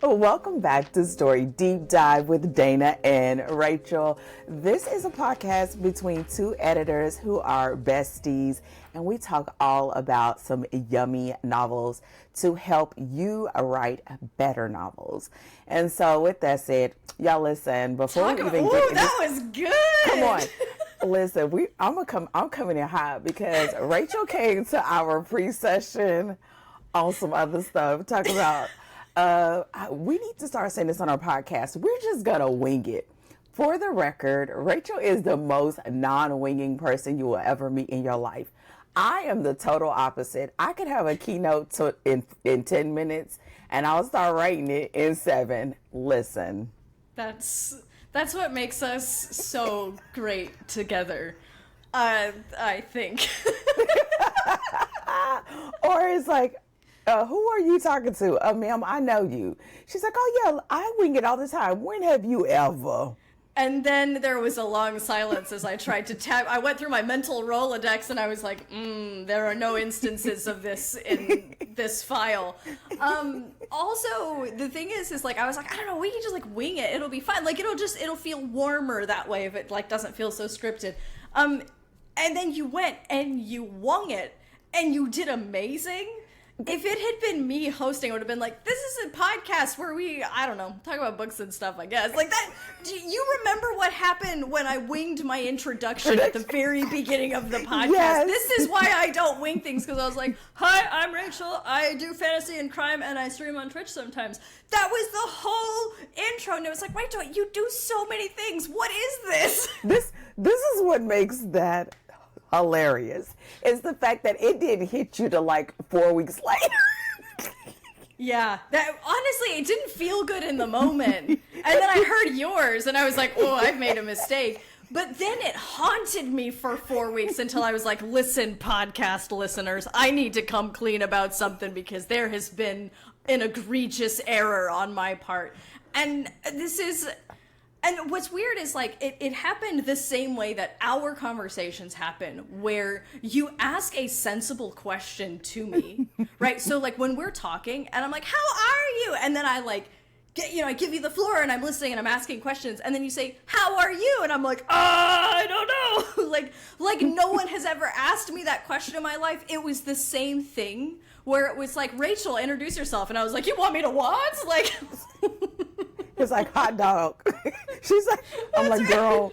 Welcome back to Story Deep Dive with Dana and Rachel. This is a podcast between two editors who are besties, and we talk all about some yummy novels to help you write better novels. And so with that said, y'all listen, before we even get into that was good. Come on. Listen, I'm coming in hot because Rachel came to our pre-session on some other stuff, talking about we need to start saying this on our podcast. We're just gonna wing it. For the record, Rachel is the most non-winging person you will ever meet in your life. I am the total opposite. I could have a keynote in 10 minutes and I'll start writing it in 7. Listen. That's what makes us so great together. I think. Or it's like, who are you talking to? Ma'am, I know you. She's like, oh yeah, I wing it all the time. When have you ever? And then there was a long silence as I tried to tap. I went through my mental Rolodex and I was like, there are no instances of this in this file. Also, the thing is like, I was like, I don't know, we can just like wing it. It'll be fine. Like, it'll feel warmer that way if it like doesn't feel so scripted. And then you went and you wung it and you did amazing. If it had been me hosting, it would have been like, this is a podcast where we, I don't know, talk about books and stuff, I guess. Like that, do you remember what happened when I winged my introduction at the very beginning of the podcast? Yes. This is why I don't wing things, because I was like, hi, I'm Rachel, I do fantasy and crime, and I stream on Twitch sometimes. That was the whole intro, and it was like, Rachel, you do so many things. What is this? This is what makes that hilarious. Is the fact that it didn't hit you to like 4 weeks later. Yeah, that honestly, it didn't feel good in the moment. And then I heard yours and I was like, oh, I've made a mistake. But then it haunted me for 4 weeks until I was like, listen, podcast listeners, I need to come clean about something because there has been an egregious error on my part. And and what's weird is like it happened the same way that our conversations happen, where you ask a sensible question to me, right? So like when we're talking and I'm like, how are you? And then I like I give you the floor and I'm listening and I'm asking questions, and then you say, how are you? And I'm like, I don't know. like no one has ever asked me that question in my life. It was the same thing where it was like, Rachel, introduce yourself, and I was like, you want me to what? Like It's like hot dog. She's like, I'm like, girl,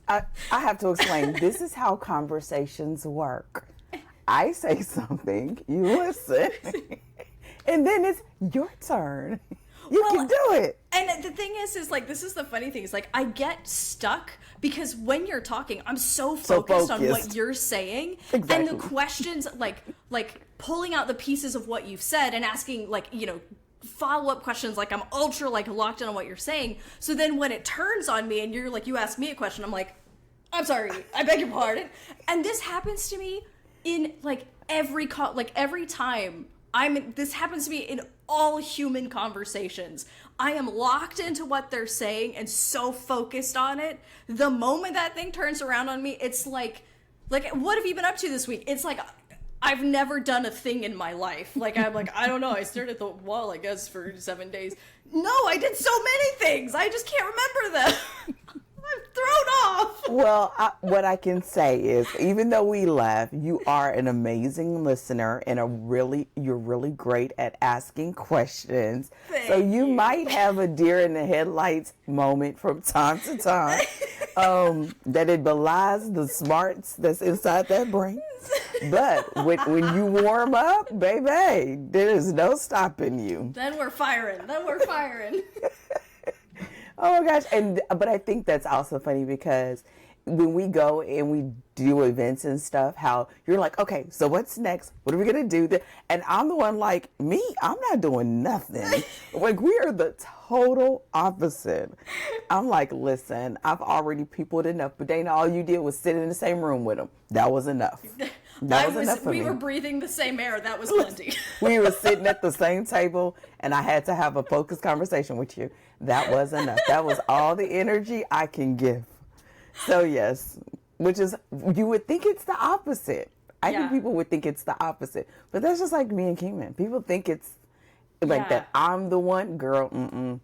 I have to explain. This is how conversations work. I say something, you listen, and then it's your turn. You can do it. And the thing is like, this is the funny thing. Is like, I get stuck because when you're talking, I'm so focused on what you're saying. Exactly. And the questions, like pulling out the pieces of what you've said and asking, like, follow-up questions, like I'm ultra like locked in on what you're saying. So then when it turns on me and you're like, you ask me a question, I'm like, I'm sorry, I beg your pardon. And this happens to me in like every time this happens to me in all human conversations. I am locked into what they're saying and so focused on it. The moment that thing turns around on me, it's like what have you been up to this week? It's like, I've never done a thing in my life. Like, I'm like, I don't know. I stared at the wall, I guess, for 7 days. No, I did so many things. I just can't remember them. I'm thrown off. Well, what I can say is, even though we laugh, you are an amazing listener and you're really great at asking questions. So you might have a deer in the headlights moment from time to time. That it belies the smarts that's inside that brain. But when you warm up, baby, there is no stopping you. Then we're firing. Oh my gosh. But I think that's also funny because when we go and we do events and stuff, how you're like, okay, so what's next? What are we going to do? And I'm the one like, me, I'm not doing nothing. Like, we are the total opposite. I'm like, listen, I've already peopled enough, but Dana, all you did was sit in the same room with them. That was enough. We were breathing the same air. That was plenty. We were sitting at the same table, and I had to have a focused conversation with you. That was enough. That was all the energy I can give. So yes, which is, you would think it's the opposite. I think people would think it's the opposite, but that's just like me and Keenan. People think like Yeah. that I'm the one, girl.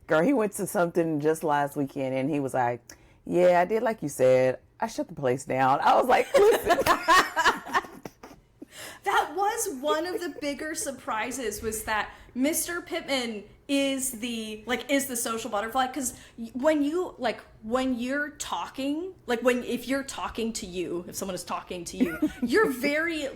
Girl, he went to something just last weekend, and he was like, "Yeah, I did like you said. I shut the place down." I was like, "Listen." That was one of the bigger surprises, was that Mr. Pittman is the social butterfly, because when you're talking, if you're talking to you, if someone is talking to you, you're very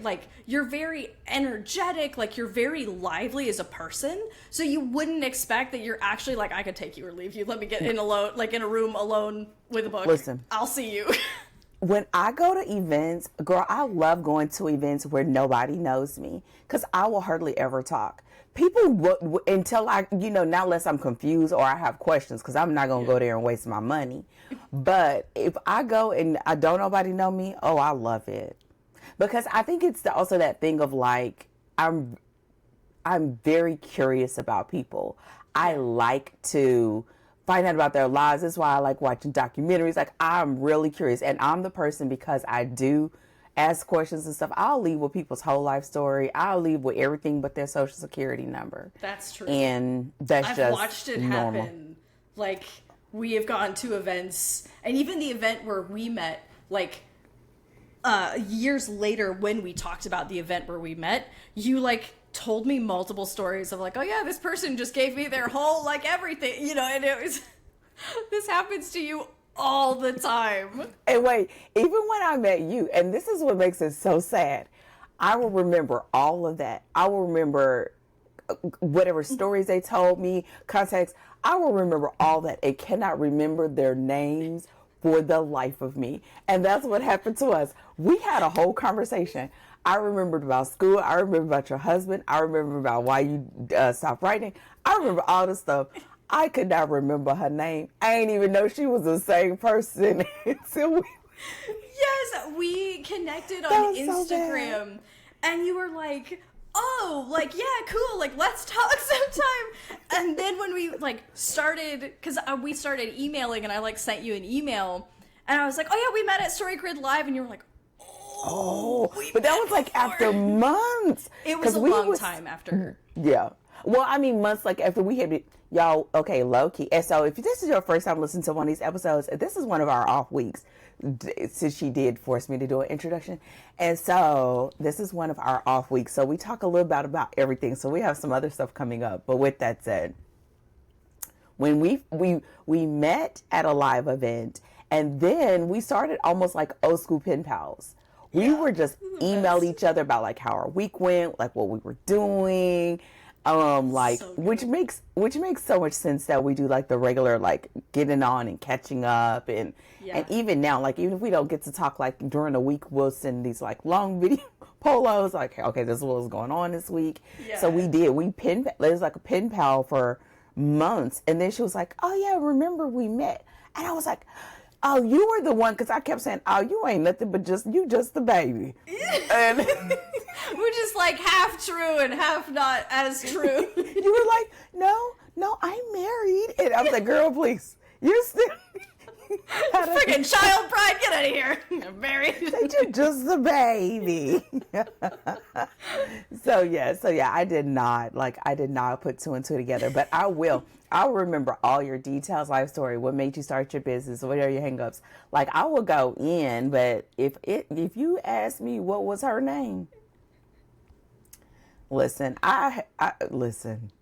energetic, like you're very lively as a person, so you wouldn't expect that you're actually like, I could take you or leave you, let me get in alone, like in a room alone with a book. Listen, I'll see you. when I go to events, girl, I love going to events where nobody knows me, because I will hardly ever talk. People until I, not unless I'm confused or I have questions, because I'm not going to go there and waste my money. But if I go and I don't nobody know me, oh, I love it. Because I think it's also that thing of like, I'm very curious about people. I like to find out about their lives. That's why I like watching documentaries. Like, I'm really curious. And I'm the person, because I do ask questions and stuff, I'll leave with people's whole life story. I'll leave with everything but their social security number. That's true. And I've watched it normal. happen. Like, we have gone to events, and even the event where we met, like, years later, when we talked about the event where we met, you, like, told me multiple stories of like, oh yeah, this person just gave me their whole, like, everything, and it was, this happens to you all the time. And wait, even when I met you, and this is what makes it so sad, I will remember all of that. I will remember whatever stories they told me, contacts. I will remember all that and cannot remember their names for the life of me. And that's what happened to us. We had a whole conversation. I remembered about school. I remember about your husband. I remember about why you stopped writing. I remember all this stuff. I could not remember her name. I didn't even know she was the same person until we... Yes, we connected on Instagram, and you were like, oh, like, yeah, cool, like, let's talk sometime. And then when we, like, started, because we started emailing, and I, like, sent you an email, and I was like, oh yeah, we met at StoryGrid Live, and you were like, oh, but that was like after months. It was a long time after. Yeah. Well, I mean, months, like, after we had, y'all, okay, low key. And so if this is your first time listening to one of these episodes, this is one of our off weeks, since she did force me to do an introduction. And so this is one of our off weeks. So we talk a little bit about everything. So we have some other stuff coming up. But with that said, when we met at a live event, and then we started almost like old school pen pals. We were just email each other about like how our week went, like what we were doing, like, so which makes so much sense that we do like the regular, like, getting on and catching up, and even now, like, even if we don't get to talk like during the week, we'll send these like long video polos, like, okay, this is what was going on this week. So there's like a pen pal for months, and then she was like, oh yeah, remember we met, and I was like, oh, you were the one, because I kept saying, oh, you ain't nothing but just the baby. And we're just like half true and half not as true. You were like, no, I'm married. And I was like, girl, please. You're still... Freaking child pride, get out of here. I'm married. You're just the baby. So yeah, I did not put two and two together, but I will. I'll remember all your details, life story, what made you start your business, what are your hangups. Like, I will go in, but if you ask me what was her name, listen, I listen.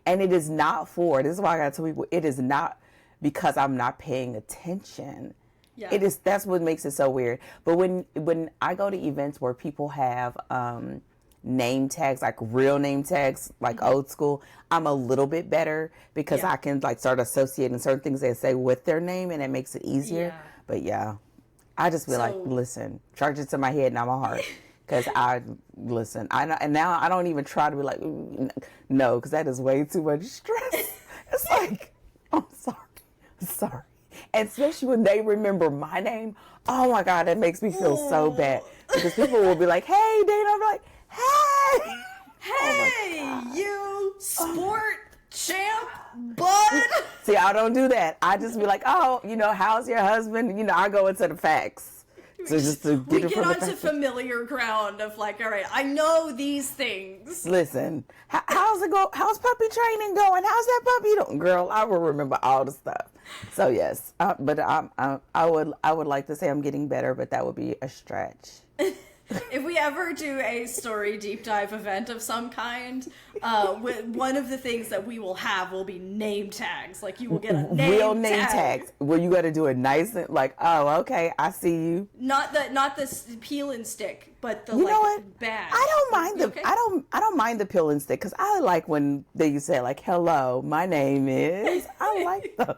And it is not this is why I gotta tell people, it is not because I'm not paying attention. Yeah. That's what makes it so weird. But when I go to events where people have name tags, like real name tags, like old school, I'm a little bit better because I can like start associating certain things they say with their name, and it makes it easier. Yeah. But yeah, I just be like, listen, charge it to my head, not my heart. Because and now I don't even try to be like, no, because that is way too much stress. It's like, I'm sorry. And especially when they remember my name, oh my God, that makes me feel so bad. Because people will be like, hey, Dana, I'm like, hey! Hey, you sport champ bud! See, I don't do that. I just be like, oh, how's your husband? I go into the facts. So just to we get it get from the onto fact. familiar ground of like, all right, I know these things. Listen, how's it go? How's puppy training going? How's that puppy doing? Girl, I will remember all the stuff. So yes, but I would like to say I'm getting better, but that would be a stretch. If we ever do a story deep dive event of some kind, one of the things that we will have will be name tags. Like you will get a Real name tags where you got to do it nice and like, oh, okay, I see you. Not the peel and stick, but the You know what? badge. I don't mind You the okay? I don't mind the peel and stick because I like when they say like, hello, my name is. I like those.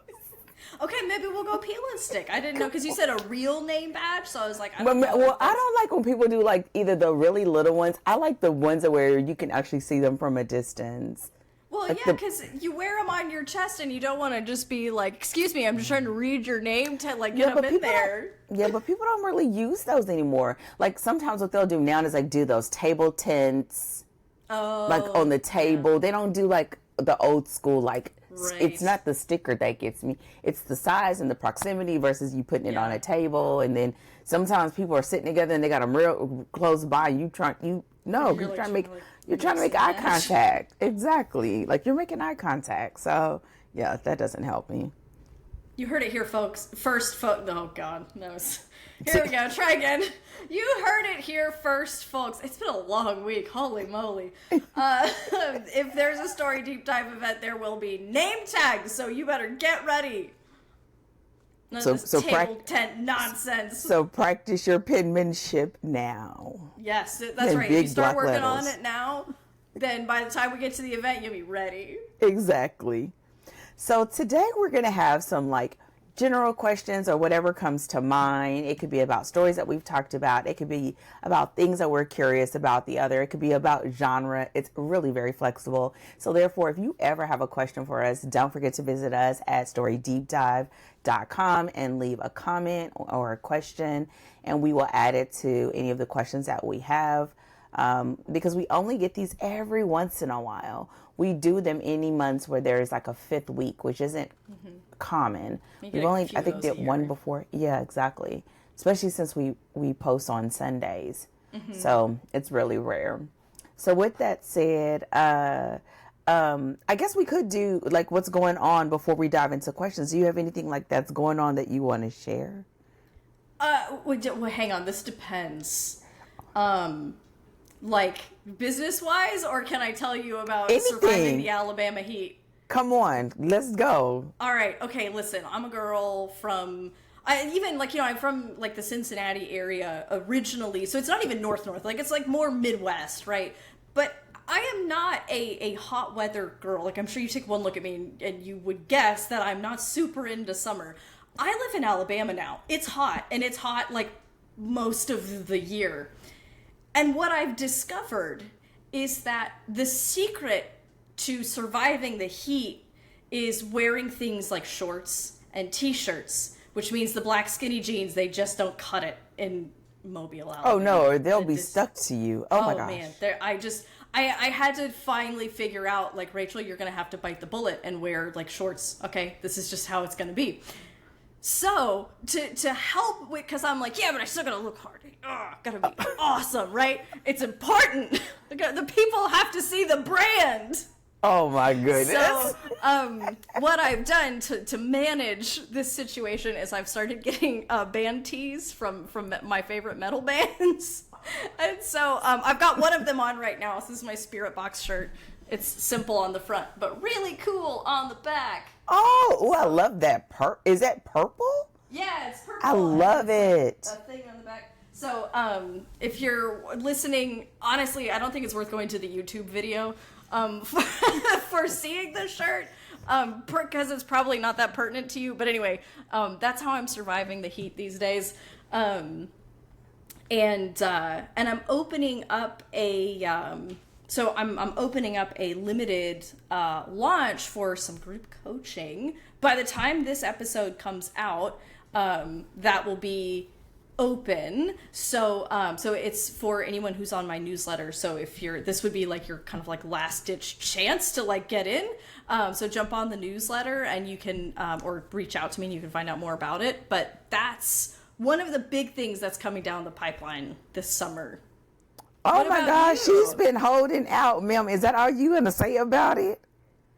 Okay, maybe we'll go peel and stick. I didn't know because you said a real name badge, so I was like, I But, don't know. well, I don't like when people do like either the really little ones. I like the ones where you can actually see them from a distance. Well, like yeah, because you wear them on your chest and you don't want to just be like, excuse me, I'm just trying to read your name to like get them in there. Yeah, but people don't really use those anymore. Like sometimes what they'll do now is like do those table tints, like on the table. Yeah. They don't do like the old school like. Right. It's not the sticker that gets me. It's the size and the proximity versus you putting it on a table. And then sometimes people are sitting together and they got them real close by. You're trying to make eye contact. Exactly. Like you're making eye contact. So yeah, that doesn't help me. You heard it here, folks. Oh God, no. Here we go. Try again. You heard it here first, folks. It's been a long week. Holy moly. If there's a story deep dive event, there will be name tags. So you better get ready. None of this table tent nonsense. So practice your penmanship now. Yes, that's right. If you start working on it now, then by the time we get to the event, you'll be ready. Exactly. So today we're going to have some like general questions or whatever comes to mind. It could be about stories that we've talked about. It could be about things that we're curious about the other. It could be about genre. It's really very flexible. So therefore, if you ever have a question for us, don't forget to visit us at storydeepdive.com and leave a comment or a question, and we will add it to any of the questions that we have. Because we only get these every once in a while. We do them any months where there's like a fifth week, which isn't common. We've only, I think, did one before. Yeah, exactly. Especially since we post on Sundays. So it's really rare. So with that said, I guess we could do like what's going on before we dive into questions. Do you have anything like that's going on that you want to share? Well, hang on. This depends. Like business-wise, or can I tell you about surviving the Alabama heat? Come on, let's go. All right, okay, listen, I'm a girl from, I'm from like the Cincinnati area originally, so it's not even north, like it's like more Midwest, right? But I am not a hot weather girl. Like I'm sure you take one look at me and you would guess that I'm not super into summer. I live in Alabama now. It's hot, and it's hot like most of the year. And what I've discovered is that the secret to surviving the heat is wearing things like shorts and t-shirts, which means the black skinny jeans, they just don't cut it in Mobile, Alabama. Oh no, or they'll be stuck to you. Oh my gosh. Man, I had to finally figure out, like, Rachel, you're going to have to bite the bullet and wear like shorts. Okay, this is just how it's going to be. So, to help with, because I'm like, yeah, but I still gotta look hard. Gotta be awesome, right? It's important. The people have to see the brand. Oh my goodness. So, what I've done to manage this situation is I've started getting band tees from my favorite metal bands. And so, I've got one of them on right now. This is my Spirit Box shirt. It's simple on the front, but really cool on the back. Oh, I love that. Is that purple? Yeah, it's purple. I love it. A thing on the back. So, if you're listening, honestly, I don't think it's worth going to the YouTube video for seeing the shirt, because it's probably not that pertinent to you. But anyway, that's how I'm surviving the heat these days. And I'm opening up I'm opening up a limited launch for some group coaching. By the time this episode comes out, that will be open. So it's for anyone who's on my newsletter. So this would be like your kind of like last ditch chance to like get in. So jump on the newsletter and you can, or reach out to me and you can find out more about it. But that's one of the big things that's coming down the pipeline this summer. Oh What my about gosh, you? she's been holding out, ma'am. Is that all you gonna say about it?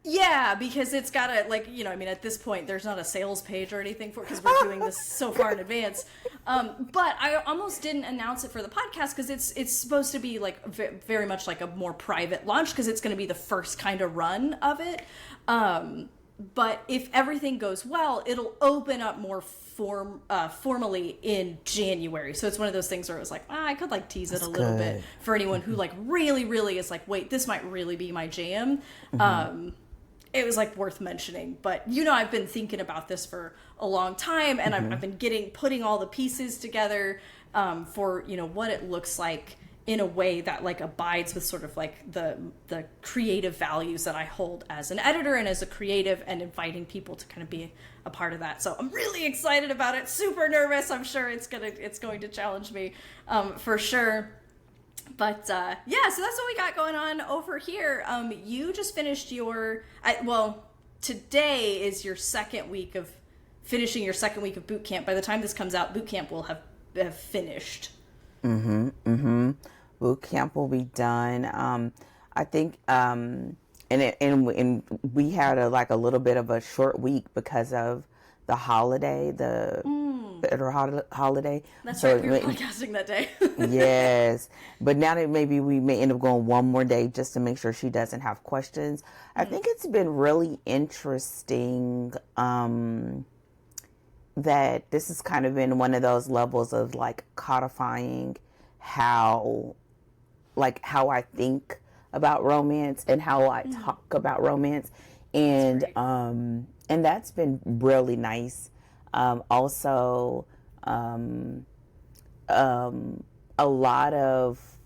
Yeah, because it's got to, like, I mean, at this point, there's not a sales page or anything for it because we're doing this so far in advance. But I almost didn't announce it for the podcast because it's supposed to be, like, very much like a more private launch because it's going to be the first kind of run of it. But if everything goes well, it'll open up more formally in January. So it's one of those things where it was like, I could, like, tease it a little bit for anyone who, like, really, really is like, wait, this might really be my jam. It was, like, worth mentioning. But, I've been thinking about this for a long time, and I've been putting all the pieces together for, what it looks like in a way that, like, abides with sort of, like, the creative values that I hold as an editor and as a creative, and inviting people to kind of be a part of that. So I'm really excited about it, super nervous. I'm sure it's going to challenge me for sure. But so that's what we got going on over here. You just finished today is your second week of finishing your second week of boot camp. By the time this comes out, boot camp will have finished. Boot camp will be done. I think, and we had a little bit of a short week because of the holiday, the holiday. That's so right. We were podcasting that day. Yes, but now that maybe we may end up going one more day just to make sure she doesn't have questions. I think it's been really interesting that this has kind of been one of those levels of, like, codifying how I think about romance and how I talk about romance, and that's been really nice. Also, a lot of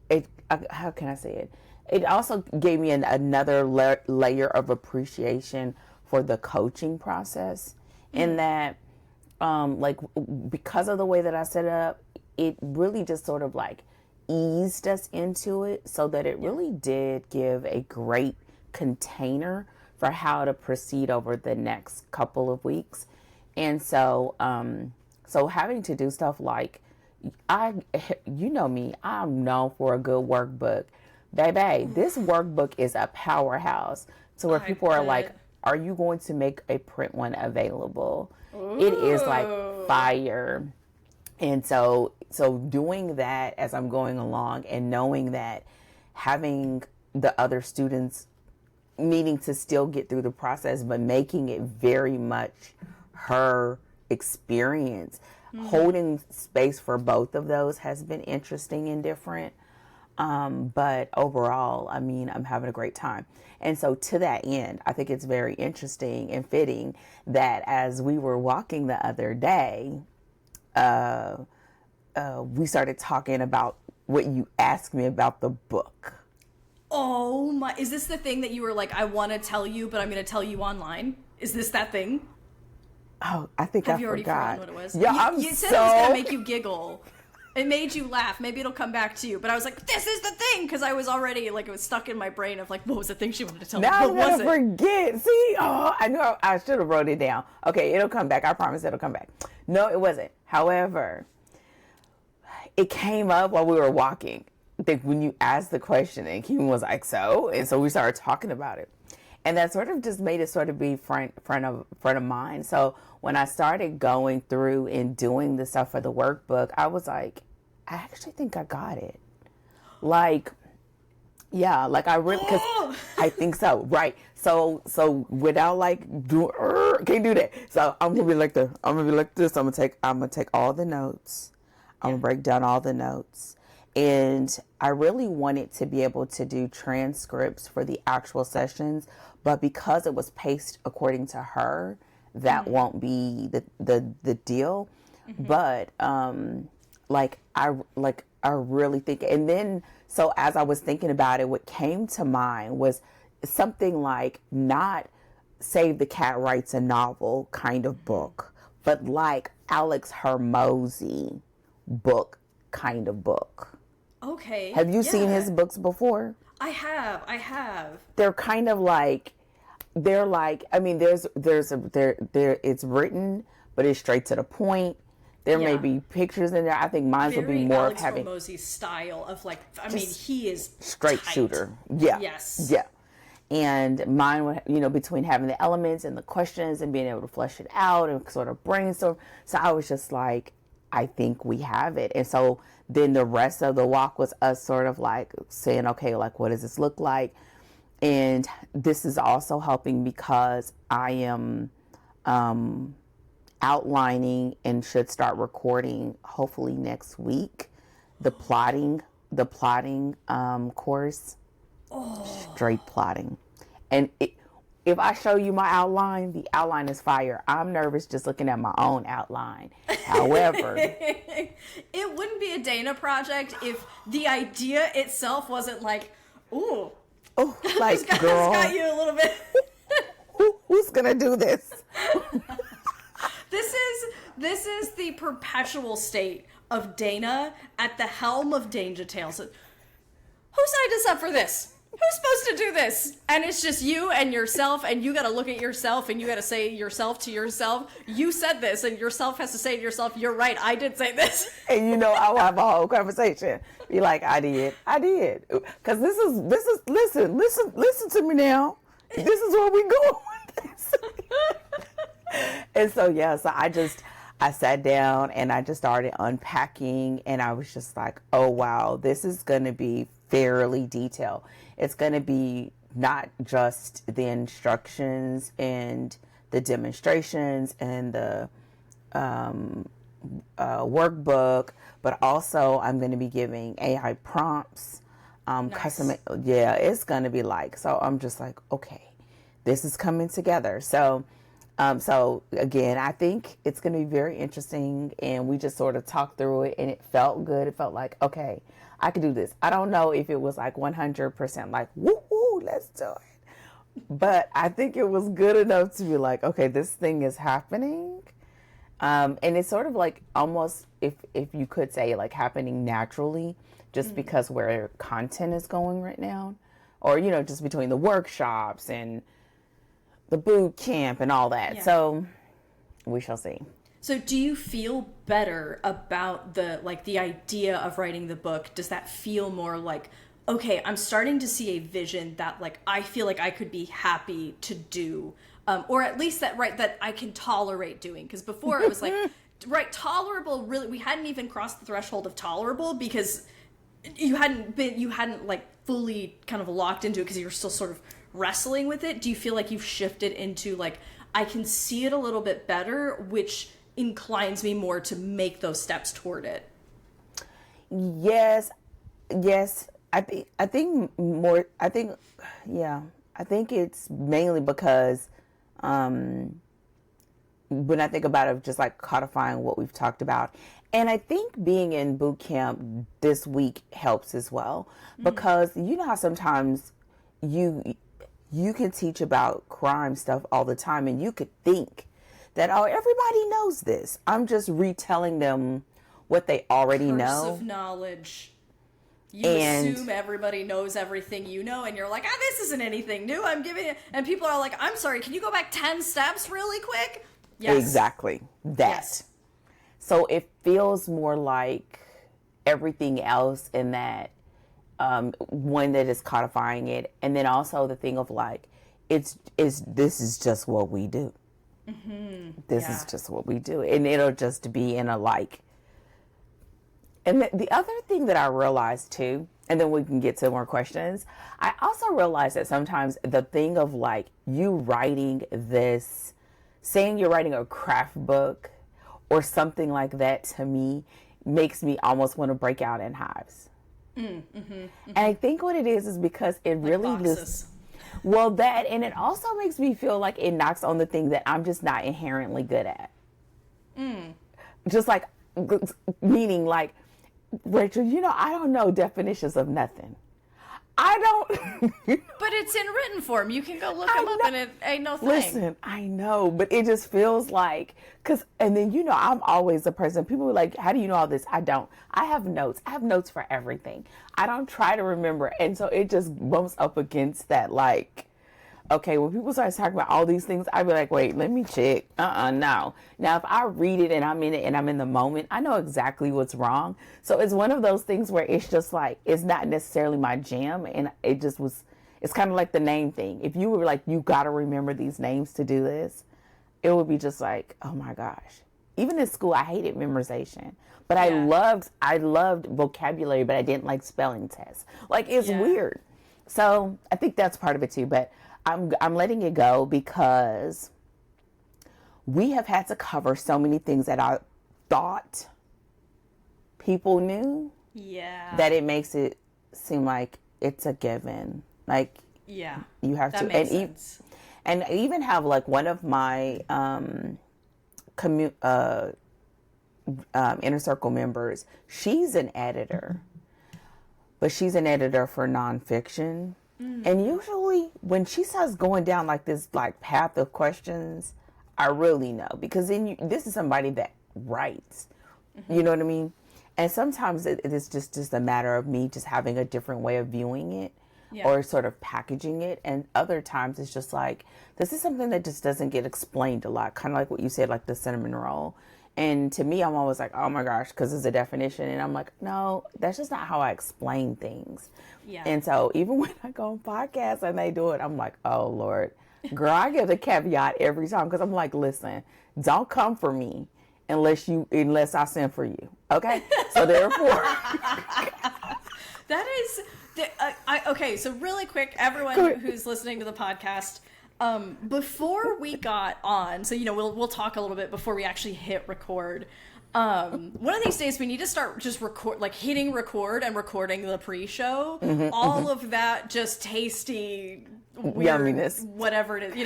it. How can I say it? It also gave me another layer of appreciation for the coaching process, in that, because of the way that I set it up, it really just sort of, like, eased us into it, so that it really did give a great container for how to proceed over the next couple of weeks. And so having to do stuff like, you know me, I'm known for a good workbook. Baby, this workbook is a powerhouse to where people are like, are you going to make a print one available? Ooh. It is like fire. And so doing that as I'm going along, and knowing that having the other students needing to still get through the process, but making it very much her experience, holding space for both of those has been interesting and different. But overall, I mean, I'm having a great time. And so to that end, I think it's very interesting and fitting that as we were walking the other day, we started talking about what you asked me about the book. Oh my, is this the thing that you were like, I want to tell you, but I'm going to tell you online? Is this that thing? Oh, I think I forgot. Have you already forgotten what it was? Yeah, you said it was going to make you giggle. It made you laugh. Maybe it'll come back to you. But I was like, this is the thing, because I was already, like, it was stuck in my brain of, like, what was the thing she wanted to tell me? Now What was I'm going to forget. See? Oh, I knew I should have wrote it down. Okay, it'll come back. I promise it'll come back. No, it wasn't. However, it came up while we were walking. I think when you asked the question, and Kim was like, so? And so we started talking about it. And that sort of just made it sort of be front of mind. So when I started going through and doing the stuff for the workbook, I was like, I actually think I got it. Like, yeah, like I really, because I think so, right? So without like can't do that. So I'm gonna be like this. I'm gonna take all the notes. I'm gonna break down all the notes. And I really wanted to be able to do transcripts for the actual sessions, but because it was paced according to her, that won't be the deal. Mm-hmm. But I really think, and then so as I was thinking about it, what came to mind was something like not Save the Cat Writes a Novel kind of book, but like Alex Hermosi book kind of book. Okay. Have you seen his books before? I have. They're kind of like, I mean, it's written, but it's straight to the point. There may be pictures in there. I think mine will be more Alex of having Hormozy's style of like, I mean, he is straight tight. shooter. Yeah. Yes. Yeah. And mine would, you know, between having the elements and the questions and being able to flesh it out and sort of brainstorm. So I was just like, I think we have it. And so then the rest of the walk was us sort of like saying, okay, like, what does this look like? And this is also helping because I am outlining and should start recording hopefully next week the plotting course. Straight plotting. And if I show you my outline, the outline is fire. I'm nervous just looking at my own outline. However, it wouldn't be a Dana project if the idea itself wasn't like, ooh, like, this girl, got you a little bit. who's gonna do this? This is the perpetual state of Dana at the helm of Danger Tales. Who signed us up for this? Who's supposed to do this? And it's just you and yourself, and you gotta look at yourself, and you gotta say yourself to yourself, you said this, and yourself has to say to yourself, you're right, I did say this. And you know, I'll have a whole conversation. Be like, I did. Because this is, listen to me now. This is where we going with this. And so, yeah, so I sat down and I just started unpacking, and I was just like, oh, wow, this is going to be fairly detailed. It's going to be not just the instructions and the demonstrations and the workbook, but also I'm going to be giving AI prompts, custom. Yeah, it's going to be like, so I'm just like, okay, this is coming together. So again, I think it's going to be very interesting, and we just sort of talked through it, and it felt good. It felt like, okay, I could do this. I don't know if it was like 100% like, woo, let's do it. But I think it was good enough to be like, okay, this thing is happening. And it's sort of like almost, if you could say, like happening naturally, just because where content is going right now, or, you know, just between the workshops and the boot camp and all that. Yeah. So we shall see. So do you feel better about the idea of writing the book? Does that feel more like, okay, I'm starting to see a vision that like I feel like I could be happy to do, or at least that I can tolerate doing? Because before it was like, right, tolerable. Really, we hadn't even crossed the threshold of tolerable because you hadn't like fully kind of locked into it because you were still sort of wrestling with it. Do you feel like you've shifted into like, I can see it a little bit better, which inclines me more to make those steps toward it? Yes. I think it's mainly because when I think about it, just like codifying what we've talked about. And I think being in boot camp this week helps as well, because you know how sometimes you can teach about crime stuff all the time, and you could think that, oh, everybody knows this. I'm just retelling them what they already know. Curse of knowledge. You assume everybody knows everything you know, and you're like, this isn't anything new. I'm giving it. And people are like, I'm sorry, can you go back 10 steps really quick? Yes. Exactly. That. Yes. So it feels more like everything else in that, one that is codifying it. And then also the thing of like, this is just what we do. This is just what we do. And it'll just be in a like. And the other thing that I realized too, and then we can get to more questions, I also realized that sometimes the thing of like you writing this, saying you're writing a craft book or something like that, to me makes me almost want to break out in hives. And I think what it is because it like really just, well, that, and it also makes me feel like it knocks on the thing that I'm just not inherently good at. Just like, meaning like, Rachel, you know, I don't know definitions of nothing. I don't. But it's in written form. You can go look them up and it ain't no thing. Listen, I know, but it just feels like, and then, you know, I'm always a person, people are like, how do you know all this? I don't. I have notes. I have notes for everything. I don't try to remember. And so it just bumps up against that, like, okay, when people start talking about all these things, I'd be like, wait, let me check. No. Now, if I read it and I'm in it and I'm in the moment, I know exactly what's wrong. So it's one of those things where it's just like, it's not necessarily my jam. And it just was, it's kind of like the name thing. If you were like, you got to remember these names to do this, it would be just like, oh my gosh. Even in school, I hated memorization. But I loved vocabulary, but I didn't like spelling tests. Like, it's weird. So I think that's part of it too. But I'm letting it go because we have had to cover so many things that I thought people knew. Yeah. That it makes it seem like it's a given. Like, you have to. Makes sense. And I even have like one of my inner circle members. She's an editor, but she's an editor for nonfiction. And usually when she starts going down like this like path of questions, I really know, because then this is somebody that writes. You know what I mean? And sometimes it is just a matter of me just having a different way of viewing it. Or sort of packaging it. And other times it's just like, this is something that just doesn't get explained a lot. Kind of like what you said, like the cinnamon roll. And to me, I'm always like, oh my gosh, because it's a definition. And I'm like, no, that's just not how I explain things. And so even when I go on podcasts and they do it, I'm like, oh Lord, girl, I give the caveat every time. Because I'm like, listen, don't come for me unless I send for you. Okay? So therefore. That is... okay, so really quick, everyone who's listening to the podcast, before we got on, so we'll talk a little bit before we actually hit record. One of these days we need to start just hitting record and recording the pre-show. All of that just tasty, weird, yumminess, whatever it is,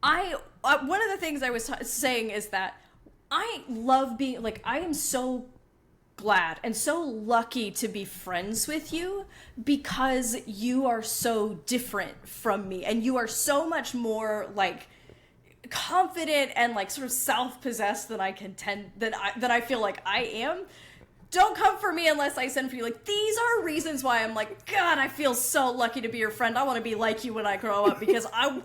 one of the things I was saying is that I love being I am so glad and so lucky to be friends with you, because you are so different from me and you are so much more confident and sort of self-possessed than I feel like I am. Don't come for me unless I send for you. These are reasons why I'm God, I feel so lucky to be your friend. I want to be like you when I grow up, because I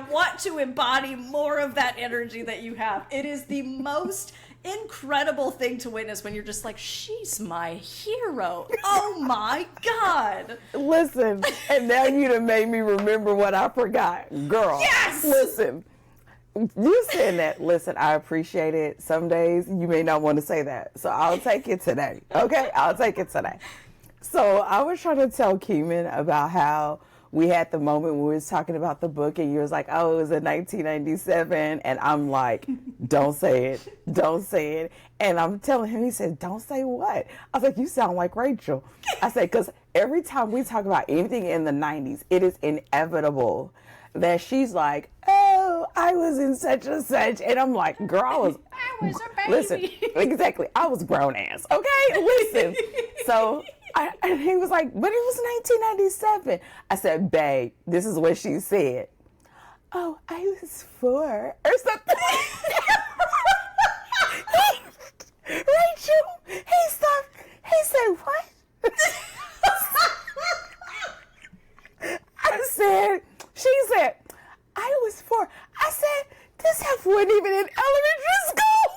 want to embody more of that energy that you have. It is the most incredible thing to witness when you're just she's my hero. Oh my God. Listen, and now you done made me remember what I forgot. Girl. Yes! Listen, you saying that, listen, I appreciate it. Some days you may not want to say that. So I'll take it today. Okay? I'll take it today. So I was trying to tell Keeman about how we had the moment when we was talking about the book and you was like, oh, it was in 1997. And I'm like, don't say it. Don't say it. And I'm telling him, he said, don't say what? I was like, you sound like Rachel. I said, because every time we talk about anything in the 90s, it is inevitable that she's like, oh, I was in such and such. And I'm like, girl, I was a baby. Listen, exactly. I was grown ass. Okay? Listen. So... and he was like, but it was 1997. I said, babe, this is what she said. Oh, I was 4 or something. Rachel, he stopped. He said, what? She said, I was 4. I said, this half wasn't even in elementary school.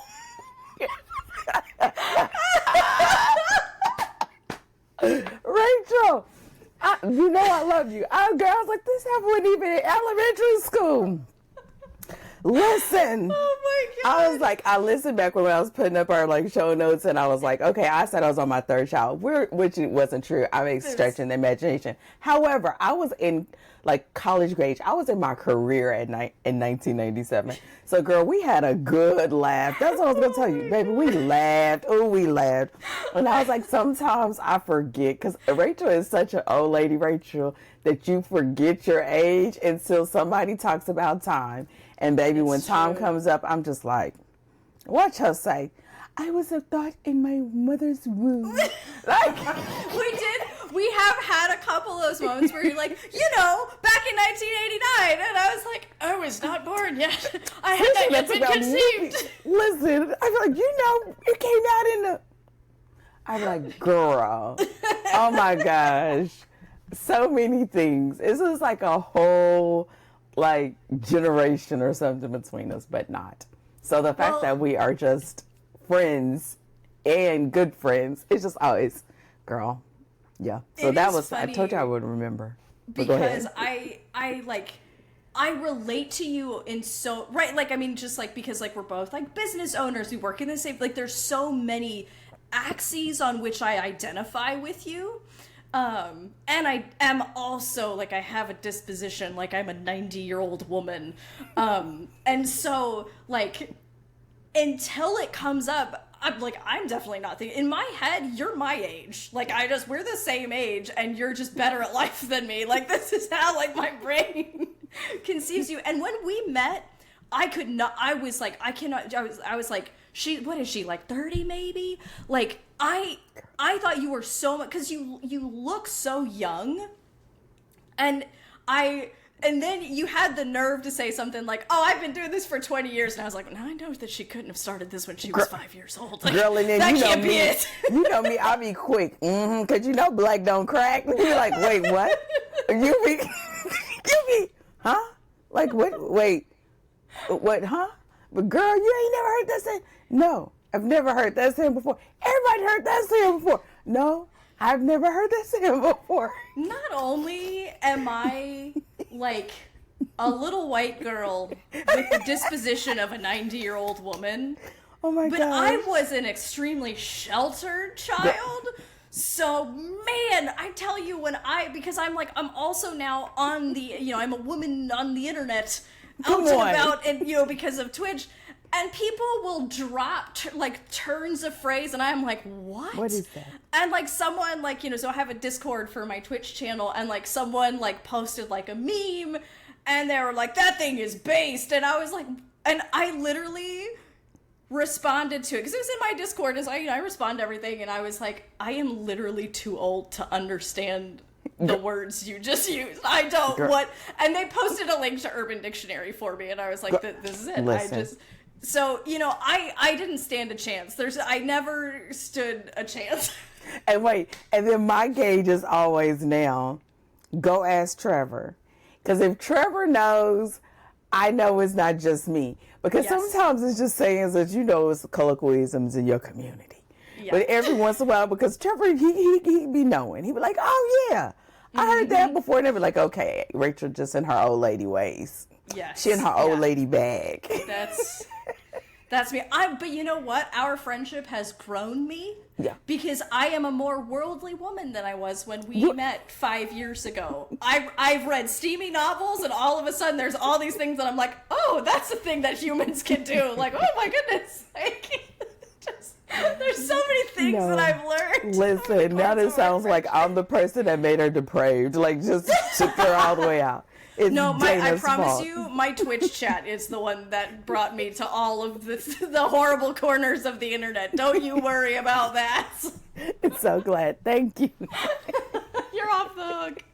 Rachel, you know I love you. I was like, this wasn't even in elementary school. Listen. Oh my God. I was like, I listened back when I was putting up our show notes, and I was like, okay, I said I was on my 3rd child, which wasn't true. I was stretching the imagination. However, I was in college grade. I was in my career in 1997. So girl, we had a good laugh. That's what I was going to tell you, baby. We laughed. Oh, we laughed. And I was like, sometimes I forget, because Rachel is such an old lady, Rachel, that you forget your age until somebody talks about time. And baby, when time comes up, I'm just like, watch her say, I was a thought in my mother's womb. We have had a couple of those moments where you're like, back in 1989. And I was like, I was not born yet. I had not yet been conceived. Listen, I feel like, it came out in the... I'm like, girl, oh my gosh. so many things. This is like a whole like generation or something between us, but not. So the fact that we are just friends and good friends, it's just always, girl. Yeah. So that was, I told you I would remember. Because I relate to you in so, right, like, I mean, just like, because like we're both like business owners, we work in the same, like there's so many axes on which I identify with you. And I am also, like, I have a disposition, like I'm a 90-year-old woman. And so, like, until it comes up, I'm definitely not thinking, in my head, you're my age. Like, we're the same age, and you're just better at life than me. Like, this is how, like, my brain conceives you. And when we met, I was like, what is she, like 30 maybe? Like, I thought you were so much, because you look so young, and then you had the nerve to say something like, oh, I've been doing this for 20 years. And I was like, now I know that she couldn't have started this when she was 5 years old. Like, girl, and then that you know can't be me, it. You know me, I'll be quick. Because you know black don't crack. You're like, wait, what? You be, huh? Like, wait, what, huh? But girl, you ain't never heard that saying? No, I've never heard that saying before. Everybody heard that saying before. No, I've never heard that saying before. Not only am I like a little white girl with the disposition of a 90-year-old woman, oh my god! But I was an extremely sheltered child. So, man, I tell you, because I'm also now on the, I'm a woman on the internet, out and about, and, because of Twitch. And people will drop turns of phrase, and I'm like, what? What is that? And like someone so I have a Discord for my Twitch channel, and like someone posted like a meme, and they were like, that thing is based, and I was like, and I literally responded to it because it was in my Discord, as I respond to everything, and I was like, I am literally too old to understand the words you just used. I don't what, and they posted a link to Urban Dictionary for me, and I was like, this is it. Listen. So, I didn't stand a chance. I never stood a chance. And wait, and then my gauge is always now, go ask Trevor. Because if Trevor knows, I know it's not just me. Because sometimes it's just sayings that it's colloquialisms in your community. Yeah. But every once in a while, because Trevor, he be knowing. He be like, oh yeah, I heard that before. And they be like, okay, Rachel just in her old lady ways. Yes. She in her old lady bag. That's me. But you know what? Our friendship has grown me. Yeah. Because I am a more worldly woman than I was when we met 5 years ago. I've read steamy novels, and all of a sudden there's all these things that I'm like, oh, that's a thing that humans can do. Like, oh my goodness. There's so many things that I've learned. Listen, now this sounds like I'm the person that made her depraved. Like, just took her all the way out. I promise you, my Twitch chat is the one that brought me to all of the horrible corners of the internet. Don't you worry about that. I'm so glad. Thank you. You're off the hook.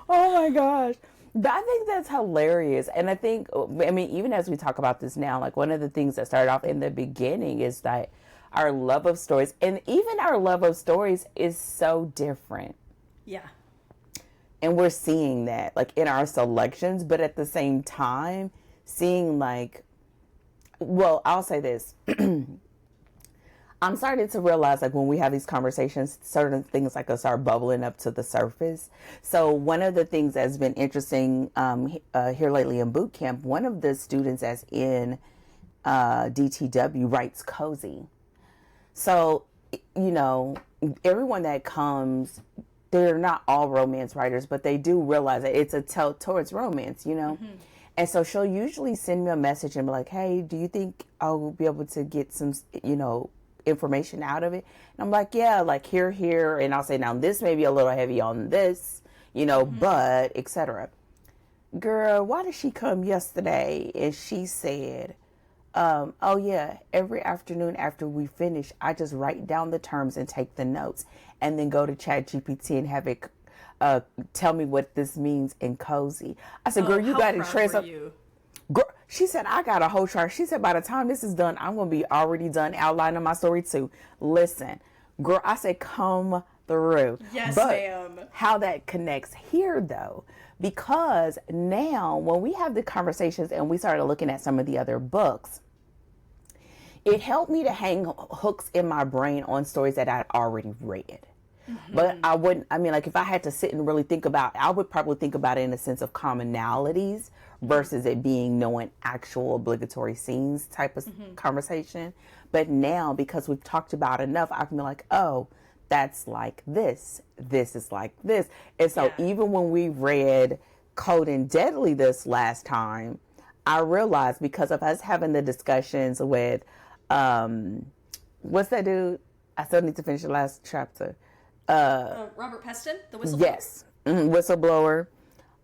Oh my gosh. But I think that's hilarious. And I think, even as we talk about this now, like one of the things that started off in the beginning is that our love of stories, and even our love of stories, is so different. Yeah. And we're seeing that, like, in our selections, but at the same time, seeing, I'll say this. I'm starting to realize, like, when we have these conversations, certain things, like, start bubbling up to the surface. So one of the things that's been interesting here lately in boot camp, one of the students that's in DTW writes cozy. So, everyone that comes, they're not all romance writers, but they do realize that it's a tilt towards romance, Mm-hmm. And so she'll usually send me a message and be like, hey, do you think I'll be able to get some, information out of it? And I'm like, yeah, like here. And I'll say, now this may be a little heavy on this, mm-hmm. but etc. Girl, why did she come yesterday? And she said, oh yeah, every afternoon after we finish, I just write down the terms and take the notes, and then go to ChatGPT and have it tell me what this means in cozy. I said, girl, you got to translate. Girl, she said, I got a whole chart. She said, by the time this is done, I'm going to be already done outlining my story too. Listen, girl, I said, come through. Yes, but ma'am. how that connects here though, because now when we have the conversations and we started looking at some of the other books, it helped me to hang hooks in my brain on stories that I'd already read. But I wouldn't, I mean, like if I had to sit and really think about, I would probably think about it in a sense of commonalities versus it being knowing actual obligatory scenes type of conversation. But now, because we've talked about enough, I can be like, oh, that's like this. This is like this. And so even when we read Cold and Deadly this last time, I realized because of us having the discussions with, what's that dude? I still need to finish the last chapter. Robert Peston, the whistleblower. Yes, whistleblower.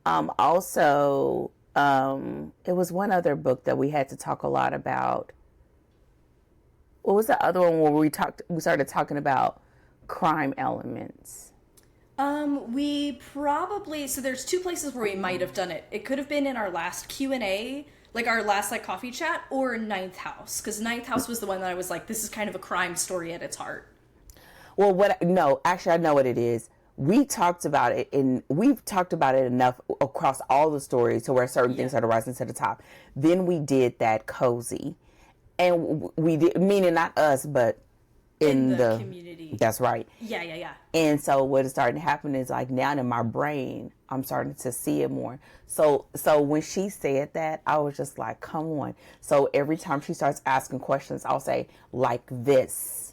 Also, it was one other book that we had to talk a lot about. What was the other one where we started talking about crime elements? We probably, so there's two places where we might have done it. It could have been in our last Q&A, like our last like coffee chat, or Ninth House, because Ninth House was the one that I was like, this is kind of a crime story at its heart. Well, no, actually I know what it is. We talked about it we've talked about it enough across all the stories to where certain things are rising to the top. Then we did that cozy, and we did, meaning not us, but in the community. That's right. Yeah. And so what is starting to happen is like now in my brain, I'm starting to see it more. So when she said that, I was just like, come on. So every time she starts asking questions, I'll say like this.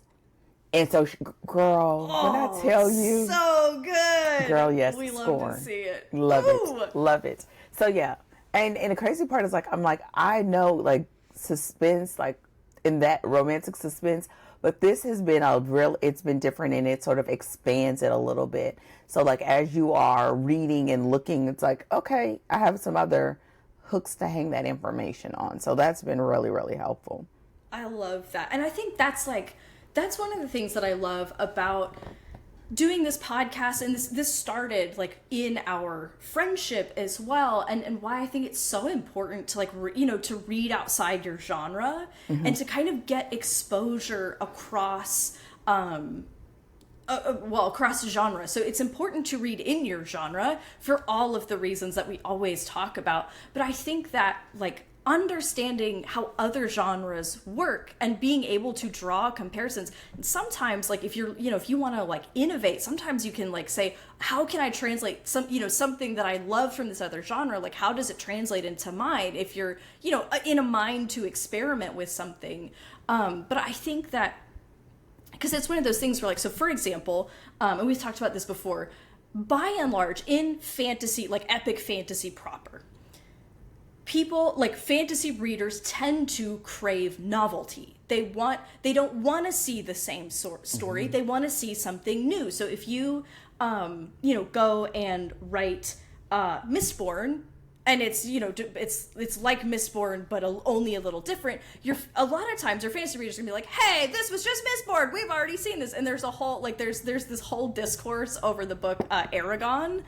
And so, girl, when I tell you, so good, girl, yes, we scorn. love to see it, love it. So yeah, and the crazy part is like I'm like I know like suspense, like in that romantic suspense, but this has been it's been different, and it sort of expands it a little bit. So like as you are reading and looking, it's like okay, I have some other hooks to hang that information on. So that's been really, really helpful. I love that, and I think that's one of the things that I love about doing this podcast, and this started like in our friendship as well, and why I think it's so important to like to read outside your genre and to kind of get exposure across across genre. So it's important to read in your genre for all of the reasons that we always talk about, but I think that like understanding how other genres work and being able to draw comparisons. And sometimes like if you want to like innovate, sometimes you can like say, how can I translate something that I love from this other genre? Like how does it translate into mine if you're, in a mind to experiment with something. But I think that because it's one of those things where like, so for example, and we've talked about this before, by and large in fantasy, like epic fantasy proper, people like fantasy readers tend to crave novelty. They don't want to see the same story. They want to see something new. So if you go and write Mistborn, and it's it's like Mistborn but only a little different, a lot of times your fantasy readers are gonna be like, hey, this was just Mistborn, we've already seen this. And there's a whole like there's this whole discourse over the book Aragon,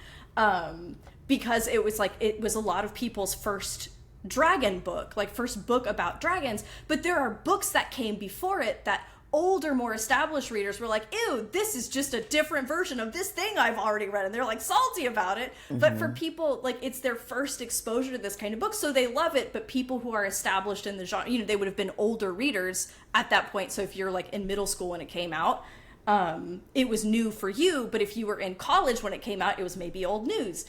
because it was a lot of people's first dragon book, like first book about dragons, but there are books that came before it that older, more established readers were like, ew, this is just a different version of this thing I've already read, and they're like salty about it. But for people, like it's their first exposure to this kind of book, so they love it. But people who are established in the genre, they would have been older readers at that point. So if you're like in middle school when it came out, it was new for you, but if you were in college when it came out, it was maybe old news.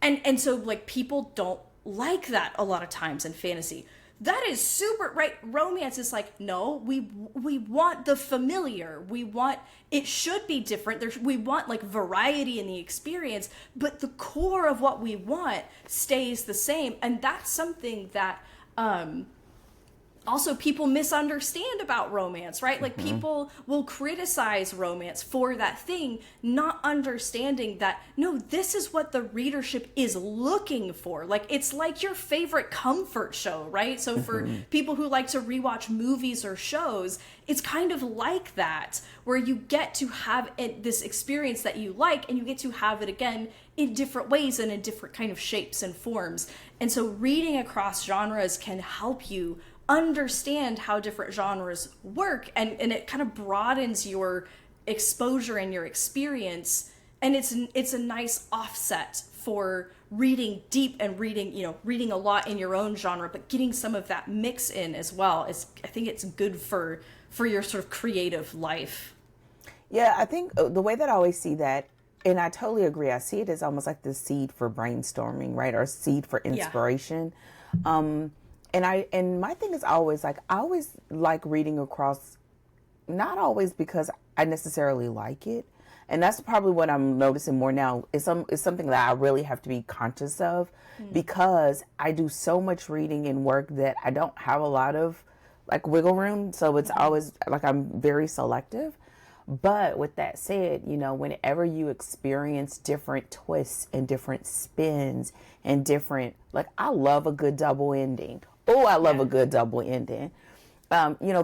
And so like people don't like that a lot of times in fantasy. That is super right. Romance is like, no, we want the familiar. It should be different. We want like variety in the experience, but the core of what we want stays the same. And that's something that also people misunderstand about romance, right? Like people will criticize romance for that thing, not understanding that, no, this is what the readership is looking for. Like it's like your favorite comfort show, right? So for people who like to rewatch movies or shows, it's kind of like that, where you get to have this experience that you like, and you get to have it again in different ways and in different kind of shapes and forms. And so reading across genres can help you understand how different genres work, and it kind of broadens your exposure and your experience and it's a nice offset for reading deep and reading a lot in your own genre, but getting some of that mix in as well. I think it's good for your sort of creative life. Yeah, I think the way that I always see that, and I totally agree, I see it as almost like the seed for brainstorming, right? Or seed for inspiration. And my thing is always like, I always like reading across, not always because I necessarily like it. And that's probably what I'm noticing more now. It's something that I really have to be conscious of, because I do so much reading and work that I don't have a lot of like wiggle room. So it's always like I'm very selective. But with that said, whenever you experience different twists and different spins and different, like, I love a good double ending. Oh, I love a good double ending.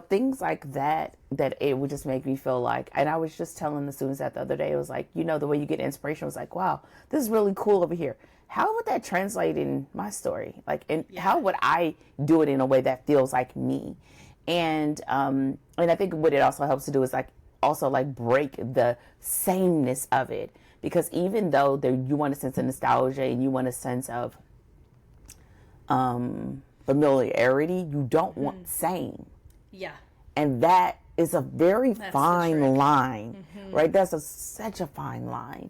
Things like that it would just make me feel like, and I was just telling the students that the other day, it was like, the way you get inspiration was like, wow, this is really cool over here. How would that translate in my story? Like, and how would I do it in a way that feels like me? And I think what it also helps to do is like break the sameness of it, because even though you want a sense of nostalgia and you want a sense of familiarity, you don't want same. Yeah. And that is a very fine line, right? That's such a fine line.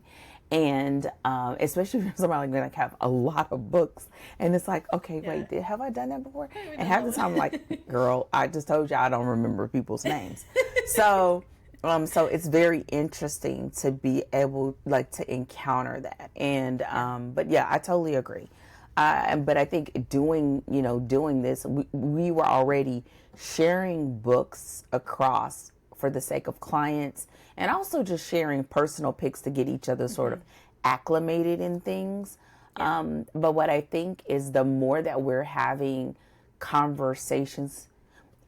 And especially for somebody like have a lot of books, and it's like, okay, wait, have I done that before? And half the time I'm like, girl, I just told you I don't remember people's names. So it's very interesting to be able to encounter that. And but yeah, I totally agree. But I think doing this, we were already sharing books across for the sake of clients, and also just sharing personal picks to get each other sort of acclimated in things. But what I think is, the more that we're having conversations,